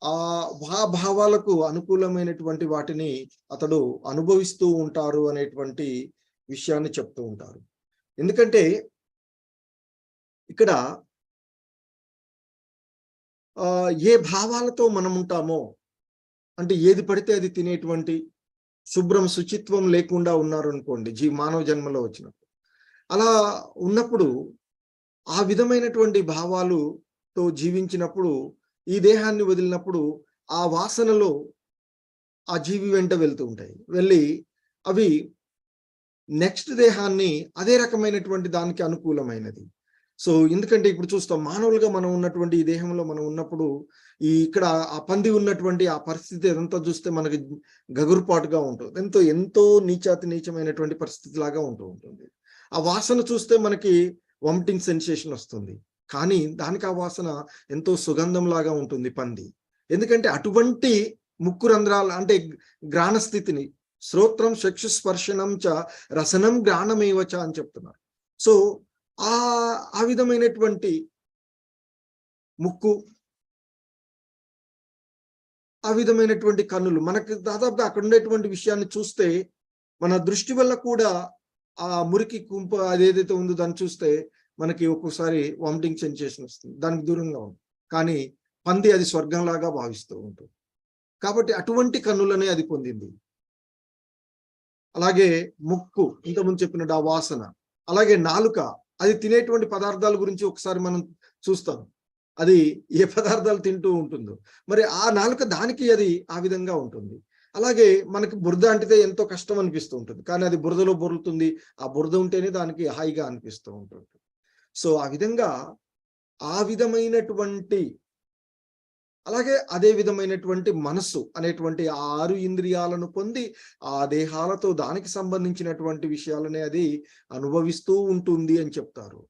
ఆ భావాలకు అనుకూలమైనటువంటి వాటిని అతడు అనుభవిస్తూ ఉంటారు అనేటువంటి విషయాన్ని చెప్తూ ఉంటారు. ఎందుకంటే ఇక్కడ ఏ భావాలతో మనం ఉంటామో, అంటే ఏది పడితే అది తినేటువంటి శుభ్రం శుచిత్వం లేకుండా ఉన్నారు అనుకోండి మానవ జన్మలో వచ్చినప్పుడు, అలా ఉన్నప్పుడు ఆ విధమైనటువంటి భావాలుతో జీవించినప్పుడు ఈ దేహాన్ని వదిలినప్పుడు ఆ వాసనలో ఆ జీవి వెంట వెళ్తూ ఉంటాయి. వెళ్ళి అవి నెక్స్ట్ దేహాన్ని అదే రకమైనటువంటి దానికి అనుకూలమైనది. సో ఎందుకంటే ఇప్పుడు చూస్తాం, మానవులుగా మనం ఉన్నటువంటి ఈ దేహంలో మనం ఉన్నప్పుడు ఇక్కడ ఆ పంది ఉన్నటువంటి ఆ పరిస్థితి అదంతా చూస్తే మనకి గగురుపాటుగా ఉంటుంది. ఎంతో నీచమైనటువంటి పరిస్థితి లాగా ఉంటుంది. ఆ వాసన చూస్తే మనకి వామిటింగ్ సెన్సేషన్ వస్తుంది. కానీ దానికి ఆ వాసన ఎంతో సుగంధం లాగా ఉంటుంది పంది. ఎందుకంటే అటువంటి ముక్కు రంధ్రాలు అంటే గ్రాణ స్థితిని, శ్రోత్రం చక్షుస్పర్శనం చ రసనం గ్రాణమేవచ అని చెప్తున్నారు. సో ఆ విధమైనటువంటి ముక్కు, ఆ విధమైనటువంటి కన్నులు మనకి దాదాపుగా అక్కడ ఉండేటువంటి విషయాన్ని చూస్తే మన దృష్టి వల్ల కూడా ఆ మురికి కుంప అదేదైతే ఉందో దాన్ని చూస్తే మనకి ఒక్కోసారి వామిటింగ్ సెన్సేషన్ వస్తుంది, దానికి దూరంగా ఉంది. కానీ పంది అది స్వర్గంలాగా భావిస్తూ ఉంటుంది. కాబట్టి అటువంటి కన్నులనే అది పొందింది. అలాగే ముక్కు, ఇంతకుముందు చెప్పినట్టు ఆ వాసన, అలాగే నాలుక, అది తినేటువంటి పదార్థాల గురించి ఒకసారి మనం చూస్తాం. అది ఏ పదార్థాలు తింటూ ఉంటుందో, మరి ఆ నాలుక దానికి అది ఆ విధంగా ఉంటుంది. అలాగే మనకి బురద అంటితే ఎంతో కష్టం అనిపిస్తూ ఉంటుంది, కానీ అది బురదలో బొర్లుతుంది. ఆ బురద ఉంటేనే దానికి హాయిగా అనిపిస్తూ ఉంటుంది. సో ఆ విధంగా ఆ విధమైనటువంటి, అలాగే అదే విధమైనటువంటి మనస్సు అనేటువంటి 6 ఇంద్రియాలను పొంది ఆ దేహాలతో దానికి సంబంధించినటువంటి విషయాలనే అది అనుభవిస్తూ ఉంటుంది అని చెప్తారు.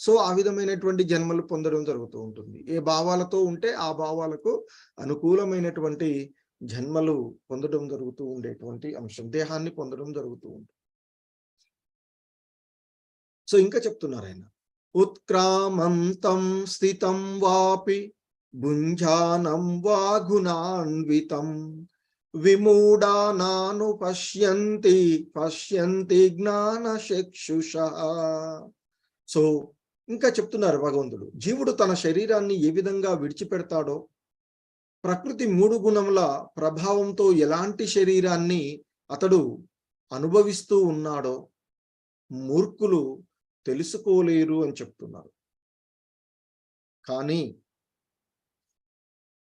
సో ఆ విధమైనటువంటి జన్మలు పొందడం జరుగుతూ ఉంటుంది. ఏ భావాలతో ఉంటే ఆ భావాలకు అనుకూలమైనటువంటి జన్మలు పొందడం జరుగుతూ ఉండేటువంటి అంశం, దేహాన్ని పొందడం జరుగుతూ ఉంటుంది. సో ఇంకా చెప్తున్నారు ఆయన, ఉత్క్రామంతం స్థితం వాపి భుంజానం వా గుణాన్వితం విమూఢానాను పశ్యంతి జ్ఞానచక్షుషా. సో ఇంకా చెప్తున్నారు భగవంతుడు, జీవుడు తన శరీరాన్ని ఏ విధంగా విడిచిపెడతాడో, ప్రకృతి 3 గుణముల ప్రభావంతో ఎలాంటి శరీరాన్ని అతడు అనుభవిస్తూ ఉన్నాడో మూర్ఖులు తెలుసుకోలేరు అని చెప్తున్నారు. కానీ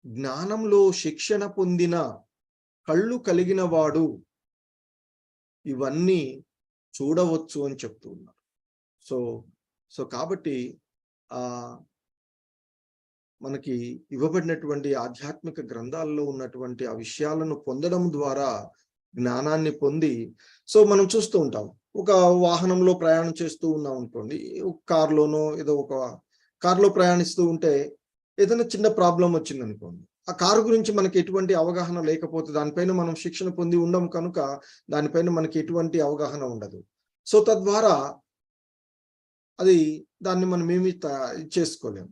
జ్ఞానంలో శిక్షణ పొందిన కళ్ళు కలిగిన వాడు ఇవన్నీ చూడవచ్చు అని చెప్తూ ఉన్నారు. సో కాబట్టి మనకి ఇవ్వబడినటువంటి ఆధ్యాత్మిక గ్రంథాల్లో ఉన్నటువంటి ఆ విషయాలను పొందడం ద్వారా జ్ఞానాన్ని పొంది, సో మనం చూస్తూ ఉంటాం, ఒక వాహనంలో ప్రయాణం చేస్తూ ఉన్నాం అనుకోండి, కారులోనో ఏదో ఒక కారులో ప్రయాణిస్తూ ఉంటే ఏదైనా చిన్న ప్రాబ్లం వచ్చింది అనుకోండి, ఆ కారు గురించి మనకి ఎటువంటి అవగాహన లేకపోతే, దానిపైన మనం శిక్షణ పొంది ఉండం కనుక దానిపైన మనకి ఎటువంటి అవగాహన ఉండదు. సో తద్వారా దాన్ని మనం ఏమి చేసుకోలేము.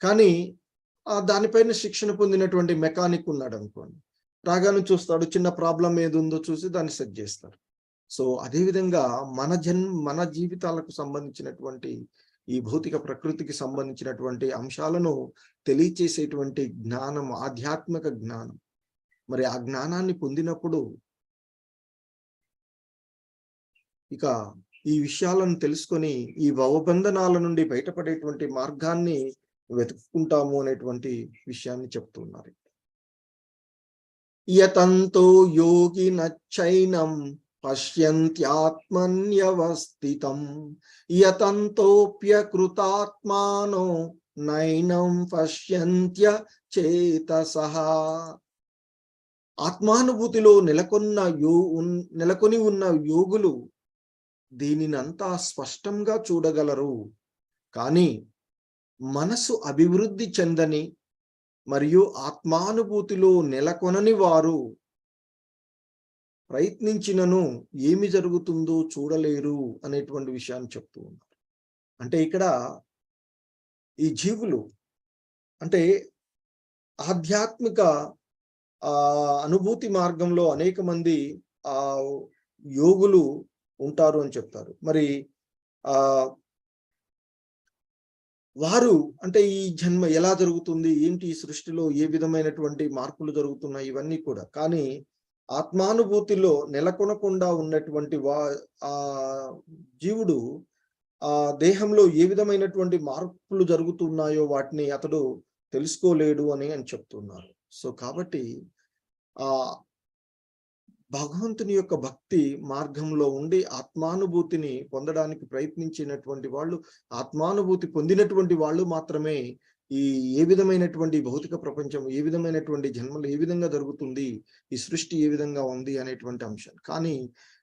కానీ దానిపైన శిక్షణ పొందినటువంటి మెకానిక్ ఉన్నాడు అనుకోండి, రాగానే చూస్తాడు, చిన్న ప్రాబ్లం ఏది ఉందో చూసి దాన్ని సెట్ చేస్తారు. సో అదేవిధంగా మన జీవితాలకు సంబంధించినటువంటి ఈ భౌతిక ప్రకృతికి సంబంధించినటువంటి అంశాలను తెలియచేసేటువంటి జ్ఞానం, ఆధ్యాత్మిక జ్ఞానం, మరి ఆ జ్ఞానాన్ని పొందినప్పుడు ఇక ఈ విషయాలను తెలుసుకొని ఈ భవబంధనాల నుండి బయటపడేటువంటి మార్గాన్ని వెతుక్కుంటాము అనేటువంటి విషయాన్ని చెప్తున్నారు. యతంతో యోగి నచ్చైనం పశ్యంత్యాత్మన్యవస్థితం యతంతోప్యకృతాత్మానో నైనం పశ్యంత్య చేతసః. ఆత్మానుభూతిలో నెలకొని ఉన్న యోగులు దీనినంతా స్పష్టంగా చూడగలరు. కానీ మనసు అభివృద్ధి చెందని మరియు ఆత్మానుభూతిలో నెలకొనని వారు ప్రయత్నించినను ఏమి జరుగుతుందో చూడలేరు అనేటువంటి విషయాన్ని చెప్తూ ఉన్నారు. అంటే ఇక్కడ ఈ జీవులు అంటే ఆధ్యాత్మిక అనుభూతి మార్గంలో అనేక మంది యోగులు ఉంటారు అని చెప్తారు. మరి వారు అంటే ఈ జన్మ ఎలా జరుగుతుంది, ఏంటి, ఈ సృష్టిలో ఏ విధమైనటువంటి మార్పులు జరుగుతున్నాయి, ఇవన్నీ కూడా. కానీ ఆత్మానుభూతిలో నెలకొనకుండా ఉన్నటువంటి జీవుడు ఆ దేహంలో ఏ విధమైనటువంటి మార్పులు జరుగుతున్నాయో వాటిని అతడు తెలుసుకోలేడు అని చెప్తున్నారు. సో కాబట్టి భగవంతుని యొక్క భక్తి మార్గంలో ఉండి ఆత్మానుభూతిని పొందడానికి ప్రయత్నించినటువంటి వాళ్ళు, ఆత్మానుభూతి పొందినటువంటి వాళ్ళు మాత్రమే ఏ విధమైనటువంటి భౌతిక ప్రపంచం, ఏ విధమైనటువంటి జన్మలు ఏ విధంగా జరుగుతుంది, ఈ సృష్టి ఏ విధంగా ఉంది అనేటువంటి అంశం. కానీ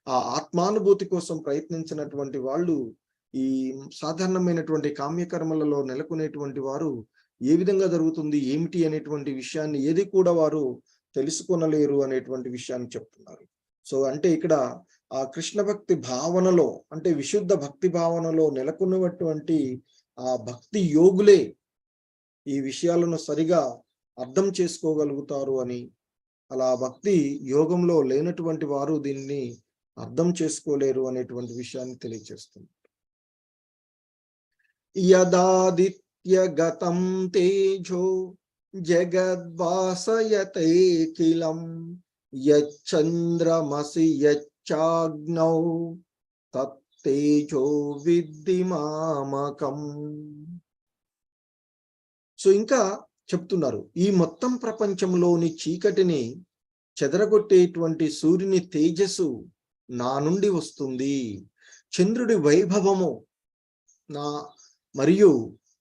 ఆ ఆత్మానుభూతి కోసం ప్రయత్నించినటువంటి వాళ్ళు ఈ సాధారణమైనటువంటి కామ్యకర్మలలో నెలకొనేటువంటి వారు ఏ విధంగా జరుగుతుంది, ఏమిటి అనేటువంటి విషయాన్ని ఏది కూడా వారు తెలుసుకొనలేరు అనేటువంటి విషయాన్ని చెప్తున్నారు. సో అంటే ఇక్కడ ఆ కృష్ణ భక్తి భావనలో, అంటే విశుద్ధ భక్తి భావనలో నెలకొన్నటువంటి ఆ భక్తి యోగులే ఈ విషయాలను సరిగా అర్థం చేసుకోగలుగుతారు అని, అలా భక్తి యోగంలో లేనటువంటి వారు దీన్ని అర్థం చేసుకోలేరు అనేటువంటి విషయాన్ని తెలియజేస్తుంది. యదాదిత్య గతం తేజో జగద్వాసయతే కిలం యచ్చంద్రమసి యచ్చాగ్నౌ తత్తేజో విద్ధి మామకం. సో ఇంకా చెప్తున్నారు, ఈ మొత్తం ప్రపంచంలోని చీకటిని చెదరగొట్టేటువంటి సూర్యుని తేజస్సు నా నుండి వస్తుంది, చంద్రుడి వైభవము నా మరియు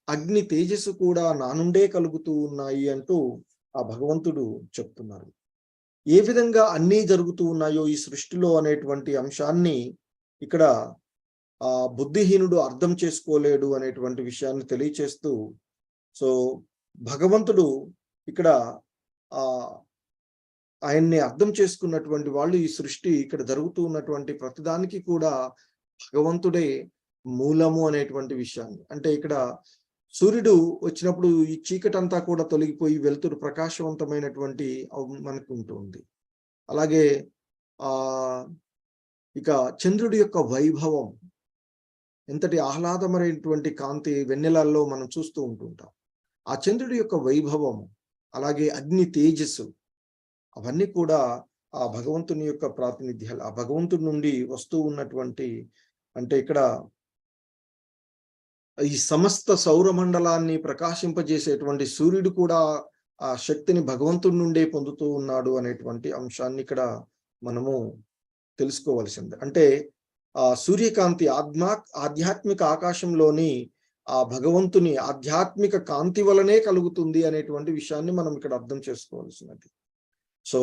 అగ్ని తేజస్సు కూడా నా నుండే కలుగుతూ ఉన్నాయి అంటూ ఆ భగవంతుడు చెప్తున్నారు. ఏ విధంగా అన్నీ జరుగుతూ ఉన్నాయో ఈ సృష్టిలో అనేటువంటి అంశాన్ని ఇక్కడ ఆ బుద్ధిహీనుడు అర్థం చేసుకోలేడు అనేటువంటి విషయాన్ని తెలియచేస్తూ, సో భగవంతుడు ఇక్కడ ఆ ఆయన్ని అర్థం చేసుకున్నటువంటి వాళ్ళు ఈ సృష్టి ఇక్కడ జరుగుతూ ఉన్నటువంటి ప్రతిదానికి కూడా భగవంతుడే మూలము అనేటువంటి విషయాన్ని, అంటే ఇక్కడ సూర్యుడు వచ్చినప్పుడు ఈ చీకటంతా కూడా తొలగిపోయి వెలుతురు ప్రకాశవంతమైనటువంటి మనకు ఉంటుంది. అలాగే ఇక చంద్రుడి యొక్క వైభవం, ఎంతటి ఆహ్లాదమైనటువంటి కాంతి వెన్నెలల్లో మనం చూస్తూ ఉంటుంటాం. ఆ చంద్రుడి యొక్క వైభవం, అలాగే అగ్ని తేజస్సు, అవన్నీ కూడా ఆ భగవంతుని యొక్క ప్రాతినిధ్యాలు, ఆ భగవంతుడి నుండి వస్తూ ఉన్నటువంటి, అంటే ఇక్కడ ఈ సమస్త సౌరమండలాన్ని ప్రకాశింపజేసేటువంటి సూర్యుడు కూడా ఆ శక్తిని భగవంతుడి నుండే పొందుతూ ఉన్నాడు అనేటువంటి అంశాన్ని ఇక్కడ మనము తెలుసుకోవాల్సింది. అంటే ఆ సూర్యకాంతి ఆధ్యాత్మిక ఆకాశంలోని ఆ భగవంతుని ఆధ్యాత్మిక కాంతి వలనే కలుగుతుంది అనేటువంటి విషయాన్ని మనం ఇక్కడ అర్థం చేసుకోవాల్సినది. సో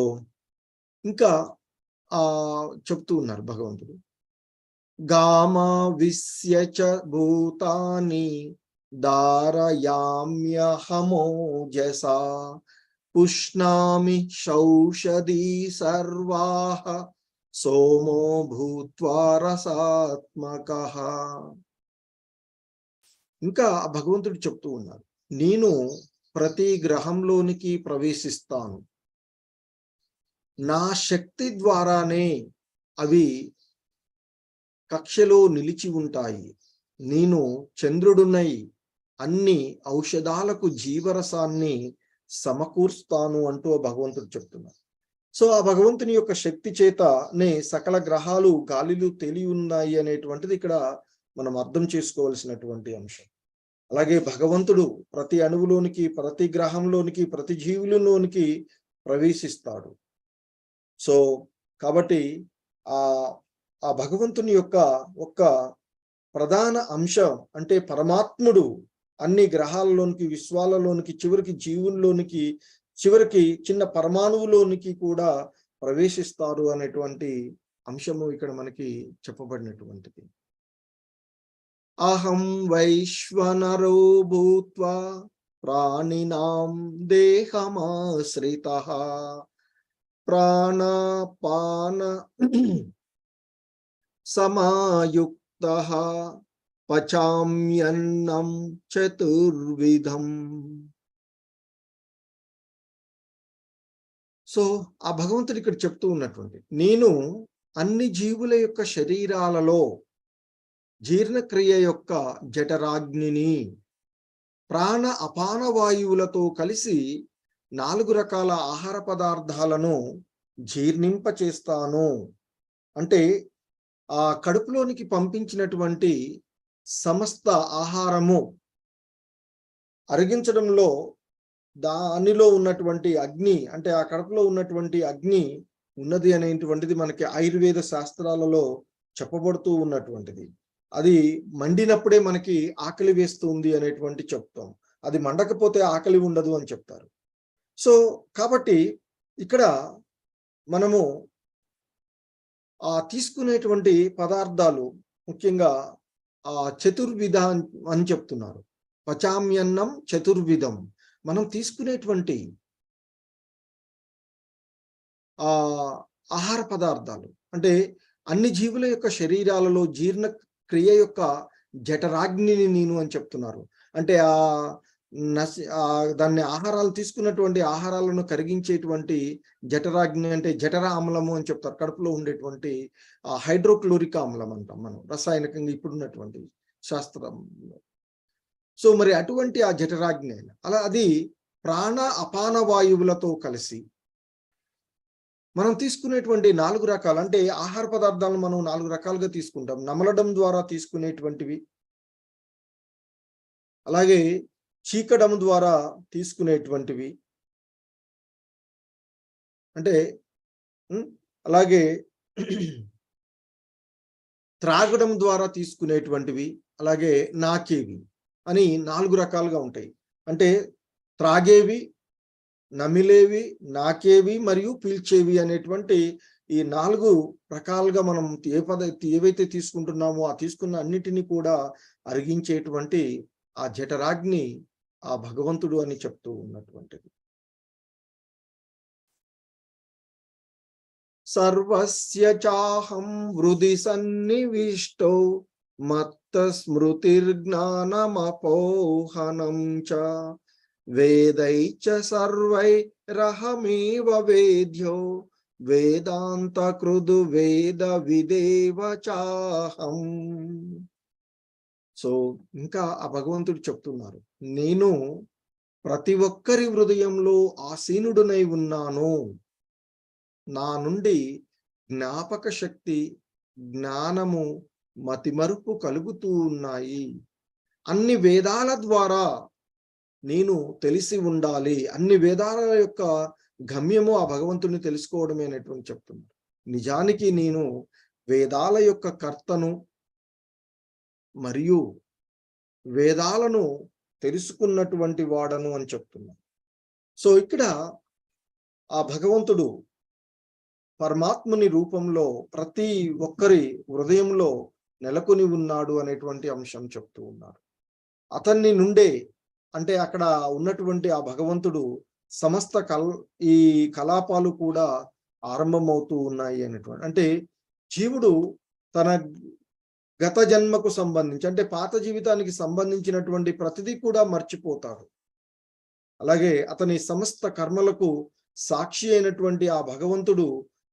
ఇంకా చెప్తూ ఉన్నారు భగవంతుడు, గామా విస్యచ భూతాని దారయామ్యహమోజసా పుష్ణామి షౌషధీ సర్వాః సోమో భూత్వా రసాత్మకః. ఇంకా భగవంతుడు చెప్తూ ఉన్నారు, నేను ప్రతి గ్రహంలోనికి ప్రవేశిస్తాను, నా శక్తి ద్వారానే అవి కక్షలో నిలిచి ఉంటాయి, నేను చంద్రుడునై అన్ని ఔషధాలకు జీవరసాన్ని సమకూర్స్తాను అంటూ భగవంతుడు చెప్తున్నారు. సో ఆ భగవంతుని యొక్క శక్తి చేతనే సకల గ్రహాలు గాలిలో తేలి ఉన్నాయి అనేటువంటిది ఇక్కడ మనం అర్థం చేసుకోవాల్సినటువంటి అంశం. అలాగే భగవంతుడు ప్రతి అణువులోనికి, ప్రతి గ్రహంలోనికి, ప్రతి జీవులలోనికి ప్రవేశిస్తాడు. సో కాబట్టి ఆ భగవంతుని యొక్క ఒక ప్రధాన అంశం అంటే పరమాత్ముడు అన్ని గ్రహాలలోనికి, విశ్వాలలోనికి, చివరికి జీవుల్లోనికి, చివరికి చిన్న పరమాణువులోనికి కూడా ప్రవేశిస్తారు అనేటువంటి అంశము ఇక్కడ మనకి చెప్పబడినటువంటిది. అహం వైశ్వనరో భూత్వా ప్రాణినాం దేహమాశ్రితః ప్రాణాపాన సమాయుక్తః పచామ్యన్నం చతుర్విధం. సో ఆ భగవంతుడు ఇక్కడ చెప్తూ ఉన్నటువంటి, నేను అన్ని జీవుల యొక్క శరీరాలలో జీర్ణక్రియ యొక్క జఠరాగ్నిని ప్రాణ అపాన వాయువులతో కలిసి 4 రకాల ఆహార పదార్థాలను జీర్ణింపచేస్తాను. అంటే ఆ కడుపులోనికి పంపించినటువంటి సమస్త ఆహారము అరిగించడంలో దానిలో ఉన్నటువంటి అగ్ని, అంటే ఆ కడుపులో ఉన్నటువంటి అగ్ని ఉన్నది అనేటువంటిది మనకి ఆయుర్వేద శాస్త్రాలలో చెప్పబడుతూ ఉన్నటువంటిది. అది మండినప్పుడే మనకి ఆకలి వేస్తుంది అనేటువంటి చెప్తాం, అది మండకపోతే ఆకలి ఉండదు అని చెప్తారు. సో కాబట్టి ఇక్కడ మనము తీసుకునేటువంటి పదార్థాలు ముఖ్యంగా చతుర్విధ అని చెప్తున్నారు. పచామ్యన్నం చతుర్విధం. మనం తీసుకునేటువంటి ఆహార పదార్థాలు అంటే అన్ని జీవుల యొక్క శరీరాలలో జీర్ణ క్రియ యొక్క జఠరాగ్నిని నేను అని చెప్తున్నారు. అంటే దాన్ని ఆహారాలు తీసుకున్నటువంటి ఆహారాలను కరిగించేటువంటి జఠరాగ్ని, అంటే జఠర ఆమ్లము అని చెప్తారు. కడుపులో ఉండేటువంటి హైడ్రోక్లోరిక్ ఆమ్లం అంటాం మనం రసాయనికంగా ఇప్పుడున్నటువంటి శాస్త్రంలో. సో మరి అటువంటి ఆ జఠరాగ్ని అలా అది ప్రాణ అపాన వాయువులతో కలిసి మనం తీసుకునేటువంటి 4 రకాలు, అంటే ఆహార పదార్థాలను మనం 4 రకాలుగా తీసుకుంటాం. నమలడం ద్వారా తీసుకునేటువంటివి, అలాగే చీకడం ద్వారా తీసుకునేటువంటివి, అంటే అలాగే త్రాగడం ద్వారా తీసుకునేటువంటివి, అలాగే నాకేవి అని 4 రకాలుగా ఉంటాయి. అంటే త్రాగేవి, నమిలేవి, నాకేవి మరియు పీల్చేవి అనేటువంటి ఈ 4 రకాలుగా మనం ఏవైతే తీసుకుంటున్నామో ఆ తీసుకున్న అన్నిటినీ కూడా అరిగించేటువంటి ఆ జఠరాగ్ని ఆ భగవంతుడు అని చెప్తూ ఉన్నటువంటిది. సర్వస్య చాహం హృది సన్నివిష్టో మత్త స్మృతిర్జ్ఞానమపోహనం చ వేదైచ సర్వైరహమేవ వేద్యో వేదాంత కృదు వేద విదేవ చాహం. సో ఇంకా ఆ భగవంతుడు చెప్తున్నారు, నేను ప్రతి ఒక్కరి హృదయంలో ఆసీనుడునై ఉన్నాను. నా నుండి జ్ఞాపక శక్తి, జ్ఞానము, మతిమరుపు కలుగుతూ ఉన్నాయి. అన్ని వేదాల ద్వారా నేను తెలిసి ఉండాలి. అన్ని వేదాల యొక్క గమ్యము ఆ భగవంతుని తెలుసుకోవడమే అనేటువంటి చెప్తున్నాను. నిజానికి నేను వేదాల యొక్క కర్తను మరియు వేదాలను తెలుసుకున్నటువంటి వాడను అని చెప్తున్నాను. సో ఇక్కడ ఆ భగవంతుడు పరమాత్ముని రూపంలో ప్రతి ఒక్కరి హృదయంలో నెలకొని ఉన్నాడు అనేటువంటి అంశం చెప్తూ ఉన్నారు. అతన్ని నుండే, అంటే అక్కడ ఉన్నటువంటి ఆ భగవంతుడు సమస్త ఈ కలాపాలు కూడా ఆరంభమవుతూ ఉన్నాయి అనేటువంటి, అంటే జీవుడు తన గత జన్మకు సంబంధించి, అంటే పాత జీవితానికి సంబంధించినటువంటి ప్రతిదీ కూడా మర్చిపోతాడు. అలాగే అతని సమస్త కర్మలకు సాక్షి అయినటువంటి ఆ భగవంతుడు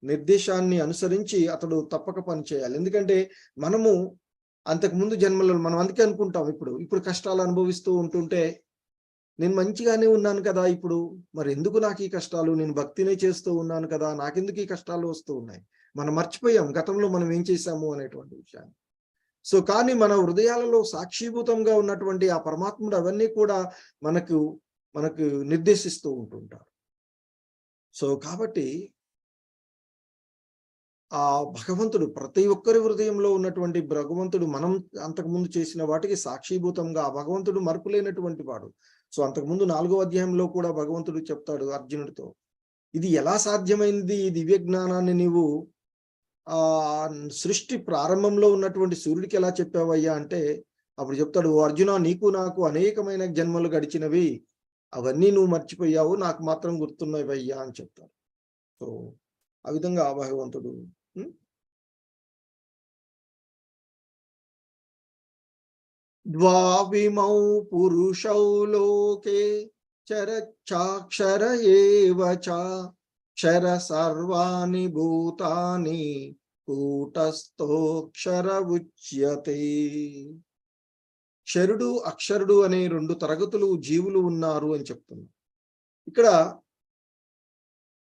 నిర్దేశాన్ని అనుసరించి అతడు తప్పక పని చేయాలి. ఎందుకంటే మనము అంతకుముందు జన్మలలో మనం అందుకే అనుకుంటాం, ఇప్పుడు కష్టాలు అనుభవిస్తూ ఉంటుంటే నేను మంచిగానే ఉన్నాను కదా, ఇప్పుడు మరి ఎందుకు నాకు ఈ కష్టాలు, నేను భక్తినే చేస్తూ ఉన్నాను కదా, నాకెందుకు ఈ కష్టాలు వస్తూ ఉన్నాయి. మనం మర్చిపోయాం గతంలో మనం ఏం చేశాము అనేటువంటి విషయాన్ని. సో కానీ మన హృదయాలలో సాక్షిభూతంగా ఉన్నటువంటి ఆ పరమాత్ముడు అవన్నీ కూడా మనకు నిర్దేశిస్తూ ఉంటుంటారు. సో కాబట్టి ఆ భగవంతుడు ప్రతి ఒక్కరి హృదయంలో ఉన్నటువంటి భగవంతుడు మనం అంతకుముందు చేసిన వాటికి సాక్షిభూతంగా ఆ భగవంతుడు మరుపులేనటువంటి వాడు. సో అంతకుముందు 4వ అధ్యాయంలో కూడా భగవంతుడు చెప్తాడు అర్జునుడితో, ఇది ఎలా సాధ్యమైంది, ఈ దివ్య జ్ఞానాన్ని నీవు సృష్టి ప్రారంభంలో ఉన్నటువంటి సూర్యుడికి ఎలా చెప్పావయ్యా అంటే, అప్పుడు చెప్తాడు, ఓ అర్జున, నీకు నాకు అనేకమైన జన్మలు గడిచినవి, అవన్నీ నువ్వు మర్చిపోయావు, నాకు మాత్రం గుర్తున్నవయ్యా అని చెప్తాడు. సో ఆ విధంగా ఆ భగవంతుడు ద్వావిమౌ పురుషౌ లోకే చరచాక్షర ఏవ చ క్షర సర్వాణి భూతాని కూటస్థోక్షర ఉచ్యతే. క్షరుడు అక్షరుడు అనే 2 తరగతులు జీవులు ఉన్నారు అని చెప్తున్నారు. ఇక్కడ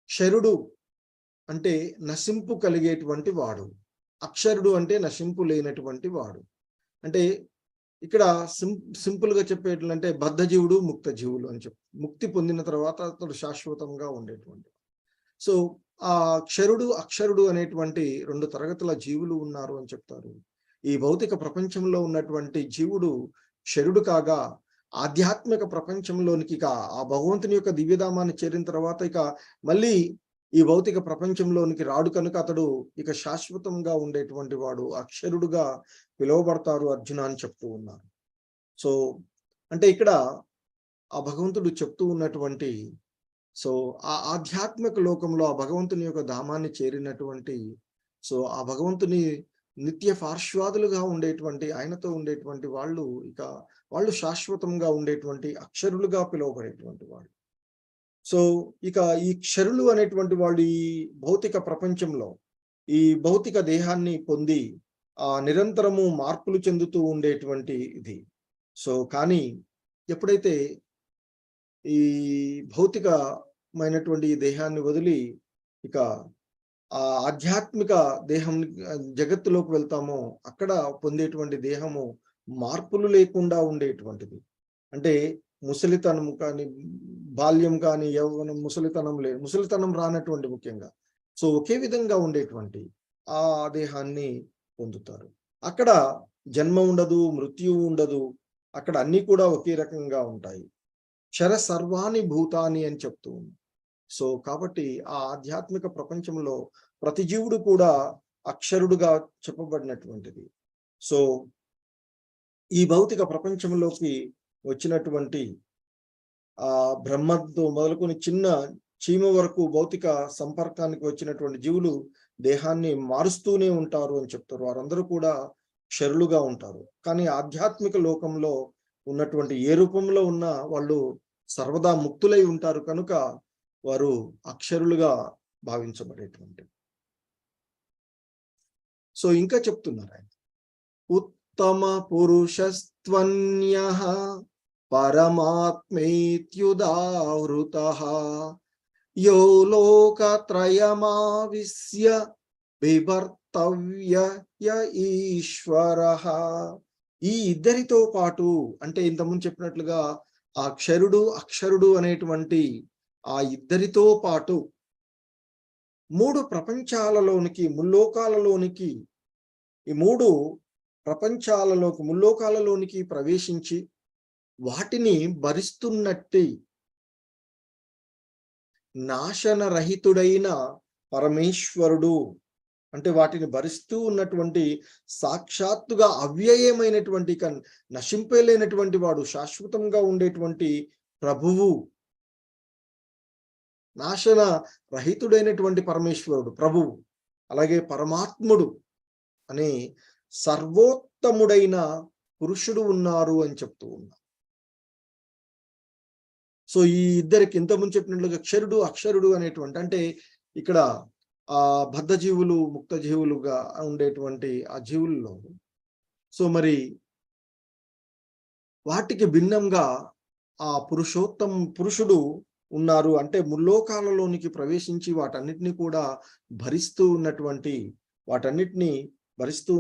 క్షరుడు అంటే నశింపు కలిగేటువంటి వాడు, అక్షరుడు అంటే నశింపు లేనటువంటి వాడు. అంటే ఇక్కడ సింపుల్ గా చెప్పేటంటే బద్ధజీవుడు, ముక్త జీవులు అని చెప్పి, ముక్తి పొందిన తర్వాత అతడు శాశ్వతంగా ఉండేటువంటి. సో ఆ క్షరుడు అక్షరుడు అనేటువంటి 2 తరగతుల జీవులు ఉన్నారు అని చెప్తారు. ఈ భౌతిక ప్రపంచంలో ఉన్నటువంటి జీవుడు క్షరుడు కాగా, ఆధ్యాత్మిక ప్రపంచంలోనికి ఇక ఆ భగవంతుని యొక్క దివ్యధామాన్ని చేరిన తర్వాత ఇక మళ్ళీ ఈ భౌతిక ప్రపంచంలోనికి రాడు కనుక అతడు ఇక శాశ్వతంగా ఉండేటువంటి వాడు, అక్షరుడుగా పిలువబడతారు అర్జున అని చెప్తూ ఉన్నారు. సో అంటే ఇక్కడ ఆ భగవంతుడు చెప్తూ ఉన్నటువంటి, సో ఆ ఆధ్యాత్మిక లోకంలో ఆ భగవంతుని యొక్క ధామాన్ని చేరినటువంటి, సో ఆ భగవంతుని నిత్య పార్శ్వాదులుగా ఉండేటువంటి, ఆయనతో ఉండేటువంటి వాళ్ళు శాశ్వతంగా ఉండేటువంటి అక్షరులుగా పిలువబడేటువంటి వాళ్ళు. సో ఇక ఈ క్షరులు అనేటువంటి వాళ్ళు ఈ భౌతిక ప్రపంచంలో ఈ భౌతిక దేహాన్ని పొంది నిరంతరము మార్పులు చెందుతూ ఉండేటువంటి ఇది. సో కానీ ఎప్పుడైతే ఈ భౌతికమైనటువంటి ఈ దేహాన్ని వదిలి ఇక ఆ ఆధ్యాత్మిక దేహం జగత్తులోకి వెళ్తామో అక్కడ పొందేటువంటి దేహము మార్పులు లేకుండా ఉండేటువంటిది. అంటే ముసలితనం కానీ, బాల్యం కానీ, యవ్వనం, ముసలితనం రానటువంటి ముఖ్యంగా. సో ఒకే విధంగా ఉండేటువంటి ఆ దేహాన్ని పొందుతారు. అక్కడ జన్మ ఉండదు, మృత్యువు ఉండదు. అక్కడ అన్ని కూడా ఒకే రకంగా ఉంటాయి. క్షర సర్వాణి భూతాని అని చెప్తూ ఉంది. సో కాబట్టి ఆ ఆధ్యాత్మిక ప్రపంచంలో ప్రతి జీవుడు కూడా అక్షరుడుగా చెప్పబడినటువంటిది. సో ఈ భౌతిక ప్రపంచంలోకి వచ్చినటువంటి ఆ బ్రహ్మతో మొదలుకొని చిన్న చీమ వరకు భౌతిక సంపర్కానికి వచ్చినటువంటి జీవులు దేహాన్ని మారుస్తూనే ఉంటారు అని చెప్తారు. వారందరూ కూడా క్షరులుగా ఉంటారు. కానీ ఆధ్యాత్మిక లోకంలో ఉన్నటువంటి ఏ రూపంలో ఉన్నా వాళ్ళు సర్వదా ముక్తులై ఉంటారు కనుక వారు అక్షరులుగా భావించబడేటువంటి. సో ఇంకా చెప్తున్నారు ఆయన, ఉత్తమ పురుషస్త్వన్యః పరమాత్మేత్యుదాహృతః యో లోకత్రయమావిశ్య బిభర్తవ్య ఈశ్వరః. ఈ ఇద్దరితో పాటు అంటే ఇంతకుముందు చెప్పినట్లుగా ఆ క్షరుడు అక్షరుడు అనేటువంటి ఆ ఇద్దరితో పాటు మూడు ప్రపంచాలలోనికి, ముల్లోకాలలోనికి, ఈ మూడు ప్రపంచాలలోకి, ముల్లోకాలలోనికి ప్రవేశించి వాటిని భరిస్తున్నట్టి నాశనరహితుడైన పరమేశ్వరుడు, అంటే వాటిని భరిస్తూ ఉన్నటువంటి సాక్షాత్తుగా అవ్యయమైనటువంటి నశింపలేనటువంటి వాడు, శాశ్వతంగా ఉండేటువంటి ప్రభువు, నాశన రహితుడైనటువంటి పరమేశ్వరుడు ప్రభువు, అలాగే పరమాత్ముడు అనే సర్వోత్తముడైన పురుషుడు ఉన్నారు అని చెప్తూ ఉన్నారు. సో ఈ ఇద్దరికి ఇంతకుముందు చెప్పినట్లుగా క్షరుడు అక్షరుడు అనేటువంటి, అంటే ఇక్కడ ఆ బద్ధ జీవులు, ముక్త జీవులుగా ఉండేటువంటి ఆ జీవుల్లో సో మరి వాటికి భిన్నంగా ఆ పురుషుడు ఉన్నారు. అంటే ముల్లోకాలలోనికి ప్రవేశించి వాటన్నిటిని కూడా భరిస్తూ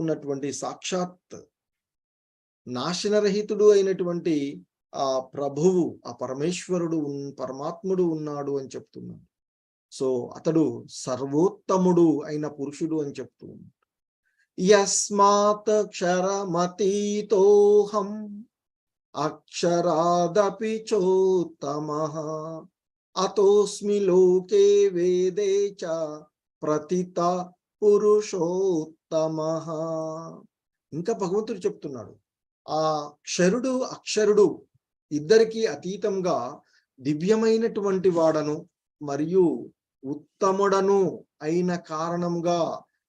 ఉన్నటువంటి సాక్షాత్ నాశనరహితుడు అయినటువంటి ఆ ప్రభువు, ఆ పరమేశ్వరుడు, పరమాత్ముడు ఉన్నాడు అని చెప్తున్నాడు. సో అతడు సర్వోత్తముడు అయిన పురుషుడు అని చెప్తూ ఉన్నాడు. యస్మాత్ క్షరమతీతోహం అక్షరాదపి చోత్తమః అతోస్మి లోకే వేదే చ ప్రతిత పురుషోత్తమః. ఇంకా భగవంతుడు చెప్తున్నాడు, ఆ క్షరుడు అక్షరుడు ఇద్దరికి అతీతంగా దివ్యమైనటువంటి వాడను మరియు ఉత్తముడను అయిన కారణంగా,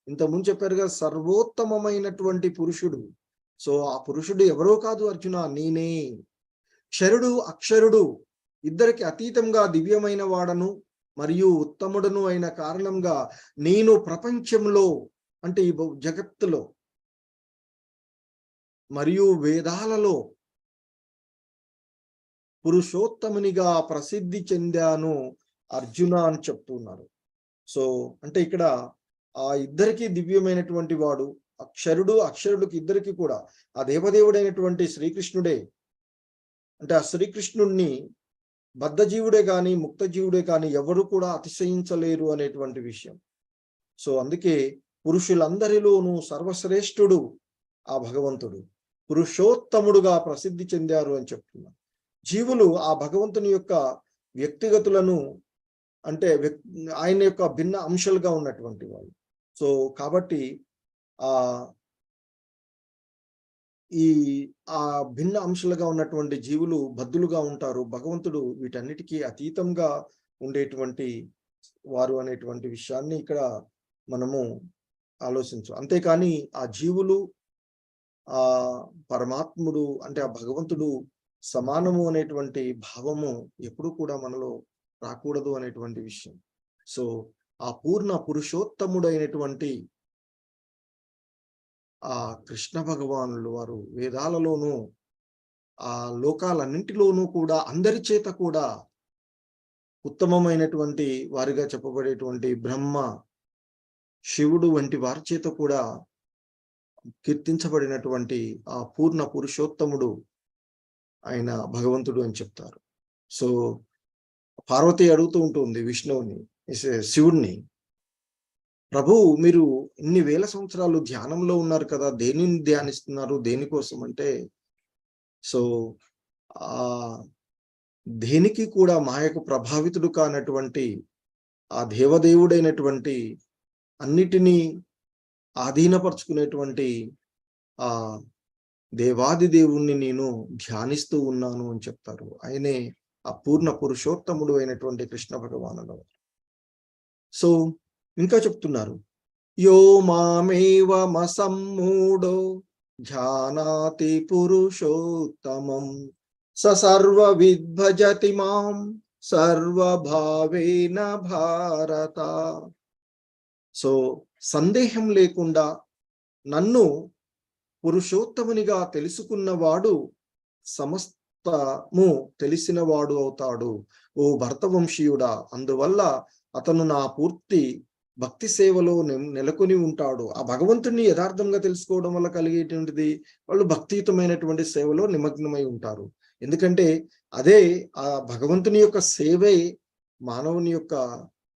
ఇంతకుముందు చెప్పారుగా సర్వోత్తమమైనటువంటి పురుషుడు. సో ఆ పురుషుడు ఎవరో కాదు అర్జున, నేనే. క్షరుడు అక్షరుడు ఇద్దరికి అతీతంగా దివ్యమైన వాడను మరియు ఉత్తముడను అయిన కారణంగా నేను ప్రపంచంలో, అంటే ఈ జగత్తులో మరియు వేదాలలో పురుషోత్తమునిగా ప్రసిద్ధి చెందాను అర్జున అని చెప్తున్నారు. సో అంటే ఇక్కడ ఆ ఇద్దరికి దివ్యమైనటువంటి వాడు అక్షరుడు అక్షరుడికి ఇద్దరికి కూడా ఆ దేవదేవుడైనటువంటి శ్రీకృష్ణుడే. అంటే ఆ శ్రీకృష్ణుడిని బద్ధజీవుడే కానీ ముక్త జీవుడే కానీ ఎవరు కూడా అతిశయించలేరు అనేటువంటి విషయం. సో అందుకే పురుషులందరిలోనూ సర్వశ్రేష్ఠుడు ఆ భగవంతుడు, పురుషోత్తముడుగా ప్రసిద్ధి చెందారు అని చెప్తున్నారు. జీవులు ఆ భగవంతుని యొక్క వ్యక్తిగతులను, అంటే ఆయన యొక్క భిన్న అంశాలుగా ఉన్నటువంటి వాళ్ళు. సో కాబట్టి ఆ భిన్న అంశాలుగా ఉన్నటువంటి జీవులు బద్ధులుగా ఉంటారు. భగవంతుడు వీటన్నిటికీ అతీతంగా ఉండేటువంటి వారు అనేటువంటి విషయాన్ని ఇక్కడ మనము అంతేకాని ఆ జీవులు ఆ పరమాత్ముడు, అంటే ఆ భగవంతుడు సమానము అనేటువంటి భావము ఎప్పుడు కూడా మనలో రాకూడదు అనేటువంటి విషయం. సో ఆ పూర్ణ పురుషోత్తముడైనటువంటి ఆ కృష్ణ భగవానులు వారు వేదాలలోనూ ఆ లోకాలన్నింటిలోనూ కూడా అందరి చేత కూడా ఉత్తమమైనటువంటి వారిగా చెప్పబడేటువంటి బ్రహ్మ, శివుడు వంటి వారి చేత కూడా కీర్తించబడినటువంటి ఆ పూర్ణ పురుషోత్తముడు ఆయన భగవంతుడు అని చెప్తారు. సో పార్వతి అడుగుతూ ఉంటుంది విష్ణువుని, శివుణ్ణి, ప్రభు మీరు ఇన్ని వేల సంవత్సరాలు ధ్యానంలో ఉన్నారు కదా, దేనిని ధ్యానిస్తున్నారు, దేనికోసం అంటే, సో ఆ దేనికి కూడా మాయకు ప్రభావితుడు కానటువంటి ఆ దేవదేవుడైనటువంటి అన్నిటినీ ఆధీనపరుచుకునేటువంటి ఆ దేవాది దేవుణ్ణి నేను ధ్యానిస్తూ ఉన్నాను అని చెప్తారు. ఆయనే ఆ పూర్ణ పురుషోత్తముడు అయినటువంటి కృష్ణ భగవానుడు. సో ఇంకా చెప్తున్నారు, యో మామేవమసమ్మూఢో జానాతి పురుషోత్తమం స సర్వ విద్భజతి మాం సర్వభావేన భారత. సో సందేహం లేకుండా నన్ను పురుషోత్తమునిగా తెలుసుకున్నవాడు సమస్తము తెలిసినవాడు అవుతాడు ఓ భరతవంశీయుడా. అందువల్ల అతను నా పూర్తి భక్తి సేవలో నెలకొని ఉంటాడు. ఆ భగవంతుని యథార్థంగా తెలుసుకోవడం వల్ల కలిగేటువంటిది వాళ్ళు భక్తియుతమైనటువంటి సేవలో నిమగ్నమై ఉంటారు. ఎందుకంటే అదే ఆ భగవంతుని యొక్క సేవే మానవుని యొక్క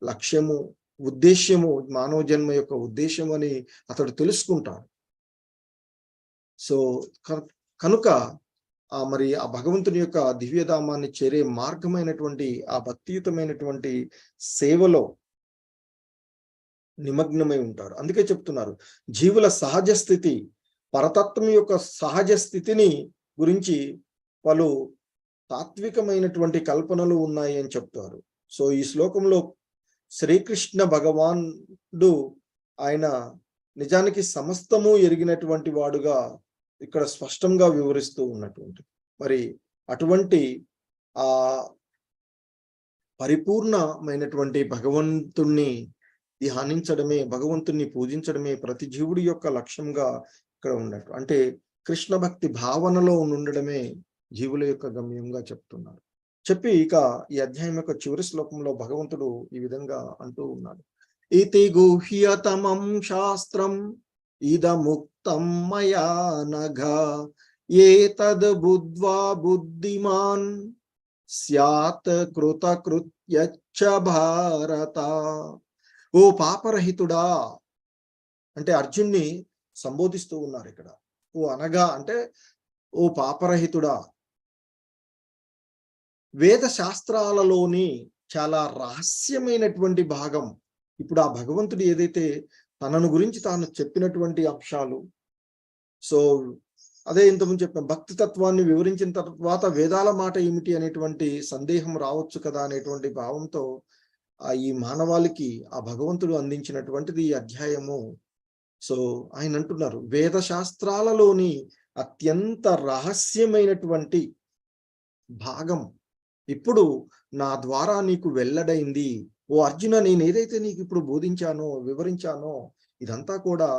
లక్ష్యము, ఉద్దేశ్యము, మానవ జన్మ యొక్క ఉద్దేశం అని అతడు తెలుసుకుంటాడు. సో కనుక మరి ఆ భగవంతుని యొక్క దివ్యధామాన్ని చేరే మార్గమైనటువంటి ఆ భక్తియుతమైనటువంటి సేవలో నిమగ్నమై ఉంటాడు. అందుకే చెప్తున్నారు, జీవుల సహజ స్థితి, పరతత్వం యొక్క సహజ స్థితిని గురించి పలు తాత్వికమైనటువంటి కల్పనలు ఉన్నాయి అని చెప్తారు. సో ఈ శ్లోకంలో శ్రీకృష్ణ భగవానుడు ఆయన నిజానికి సమస్తము ఎరిగినటువంటి వాడుగా ఇక్కడ స్పష్టంగా వివరిస్తూ ఉన్నటువంటి, మరి అటువంటి ఆ పరిపూర్ణమైనటువంటి భగవంతుణ్ణి ధ్యానించడమే, భగవంతుణ్ణి పూజించడమే ప్రతి జీవుడి యొక్క లక్ష్యంగా ఇక్కడ ఉన్నట్టు. అంటే కృష్ణ భక్తి భావనలో ఉండడమే జీవుల యొక్క గమ్యంగా చెప్తున్నారు. చెప్పి ఇక ఈ అధ్యాయం యొక్క చివరి శ్లోకంలో భగవంతుడు ఈ విధంగా అంటూ ఉన్నాడు, ఇతి గుహ్యతమం శాస్త్రం ఇదముక్తం మయా నఘ ఏతద్ బుద్ధ్వా బుద్ధిమాన్ స్యాత్ కృతకృత్యచ్చ భారత. ఓ పాపరహితుడా అంటే అర్జున్ని సంబోధిస్తూ ఉన్నారు ఇక్కడ. ఓ అనగా అంటే ఓ పాపరహితుడా, వేద శాస్త్రాలలోని చాలా రహస్యమైనటువంటి భాగం, ఇప్పుడు ఆ భగవంతుడు ఏదైతే తనను గురించి తాను చెప్పినటువంటి అంశాలు, సో అదే ఇంతకుముందు చెప్పిన భక్తి తత్వాన్ని వివరించిన తర్వాత వేదాల మాట ఏమిటి అనేటువంటి సందేహం రావచ్చు కదా అనేటువంటి భావంతో ఈ మానవాళికి ఆ భగవంతుడు అందించినటువంటిది ఈ అధ్యాయము. సో ఆయన అంటున్నారు, వేద శాస్త్రాలలోని అత్యంత రహస్యమైనటువంటి భాగం ఇప్పుడు నా ద్వారా నీకు వెల్లడైంది. ఓ అర్జున, నేను ఏదైతే నీకు ఇప్పుడు బోధించానో, వివరించానో, ఇదంతా కూడా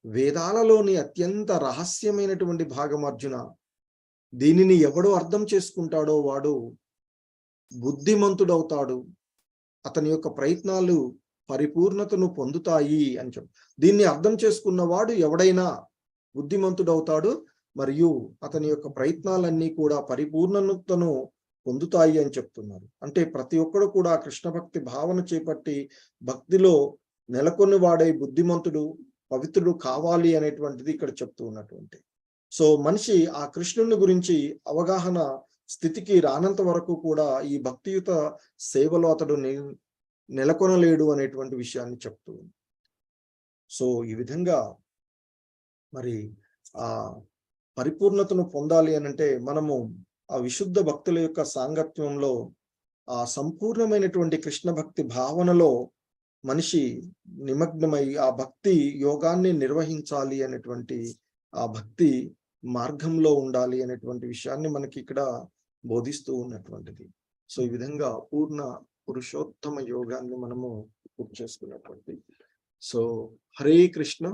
వేదాలలోని అత్యంత రహస్యమైనటువంటి భాగం అర్జున. దీనిని ఎవడు అర్థం చేసుకుంటాడో వాడు బుద్ధిమంతుడవుతాడు, అతని యొక్క ప్రయత్నాలు పరిపూర్ణతను పొందుతాయి అని చెప్పు. దీన్ని అర్థం చేసుకున్నవాడు ఎవడైనా బుద్ధిమంతుడవుతాడు, మరియు అతని యొక్క ప్రయత్నాలన్నీ కూడా పరిపూర్ణతను పొందుతాయి అని చెప్తున్నారు. అంటే ప్రతి ఒక్కడు కూడా కృష్ణ భక్తి భావన చేపట్టి భక్తిలో నెలకొని వాడై బుద్ధిమంతుడు, పవిత్రుడు కావాలి అనేటువంటిది ఇక్కడ చెప్తూ ఉన్నటువంటి. సో మనిషి ఆ కృష్ణుని గురించి అవగాహన స్థితికి రానంత వరకు కూడా ఈ భక్తియుత సేవలో అతడు నెలకొనలేడు అనేటువంటి విషయాన్ని చెప్తూ. సో ఈ విధంగా మరి ఆ పరిపూర్ణతను పొందాలి అనంటే మనము ఆ విశుద్ధ భక్తుల యొక్క సాంగత్యంలో ఆ సంపూర్ణమైనటువంటి కృష్ణ భక్తి భావనలో మనిషి నిమగ్నమై ఆ భక్తి యోగాన్ని నిర్వహించాలి అనేటువంటి, ఆ భక్తి మార్గంలో ఉండాలి అనేటువంటి విషయాన్ని మనకి ఇక్కడ బోధిస్తూ ఉన్నటువంటిది. సో ఈ విధంగా పూర్ణ పురుషోత్తమ యోగాన్ని మనము పూర్తి చేసుకున్నటువంటి. సో హరే కృష్ణ.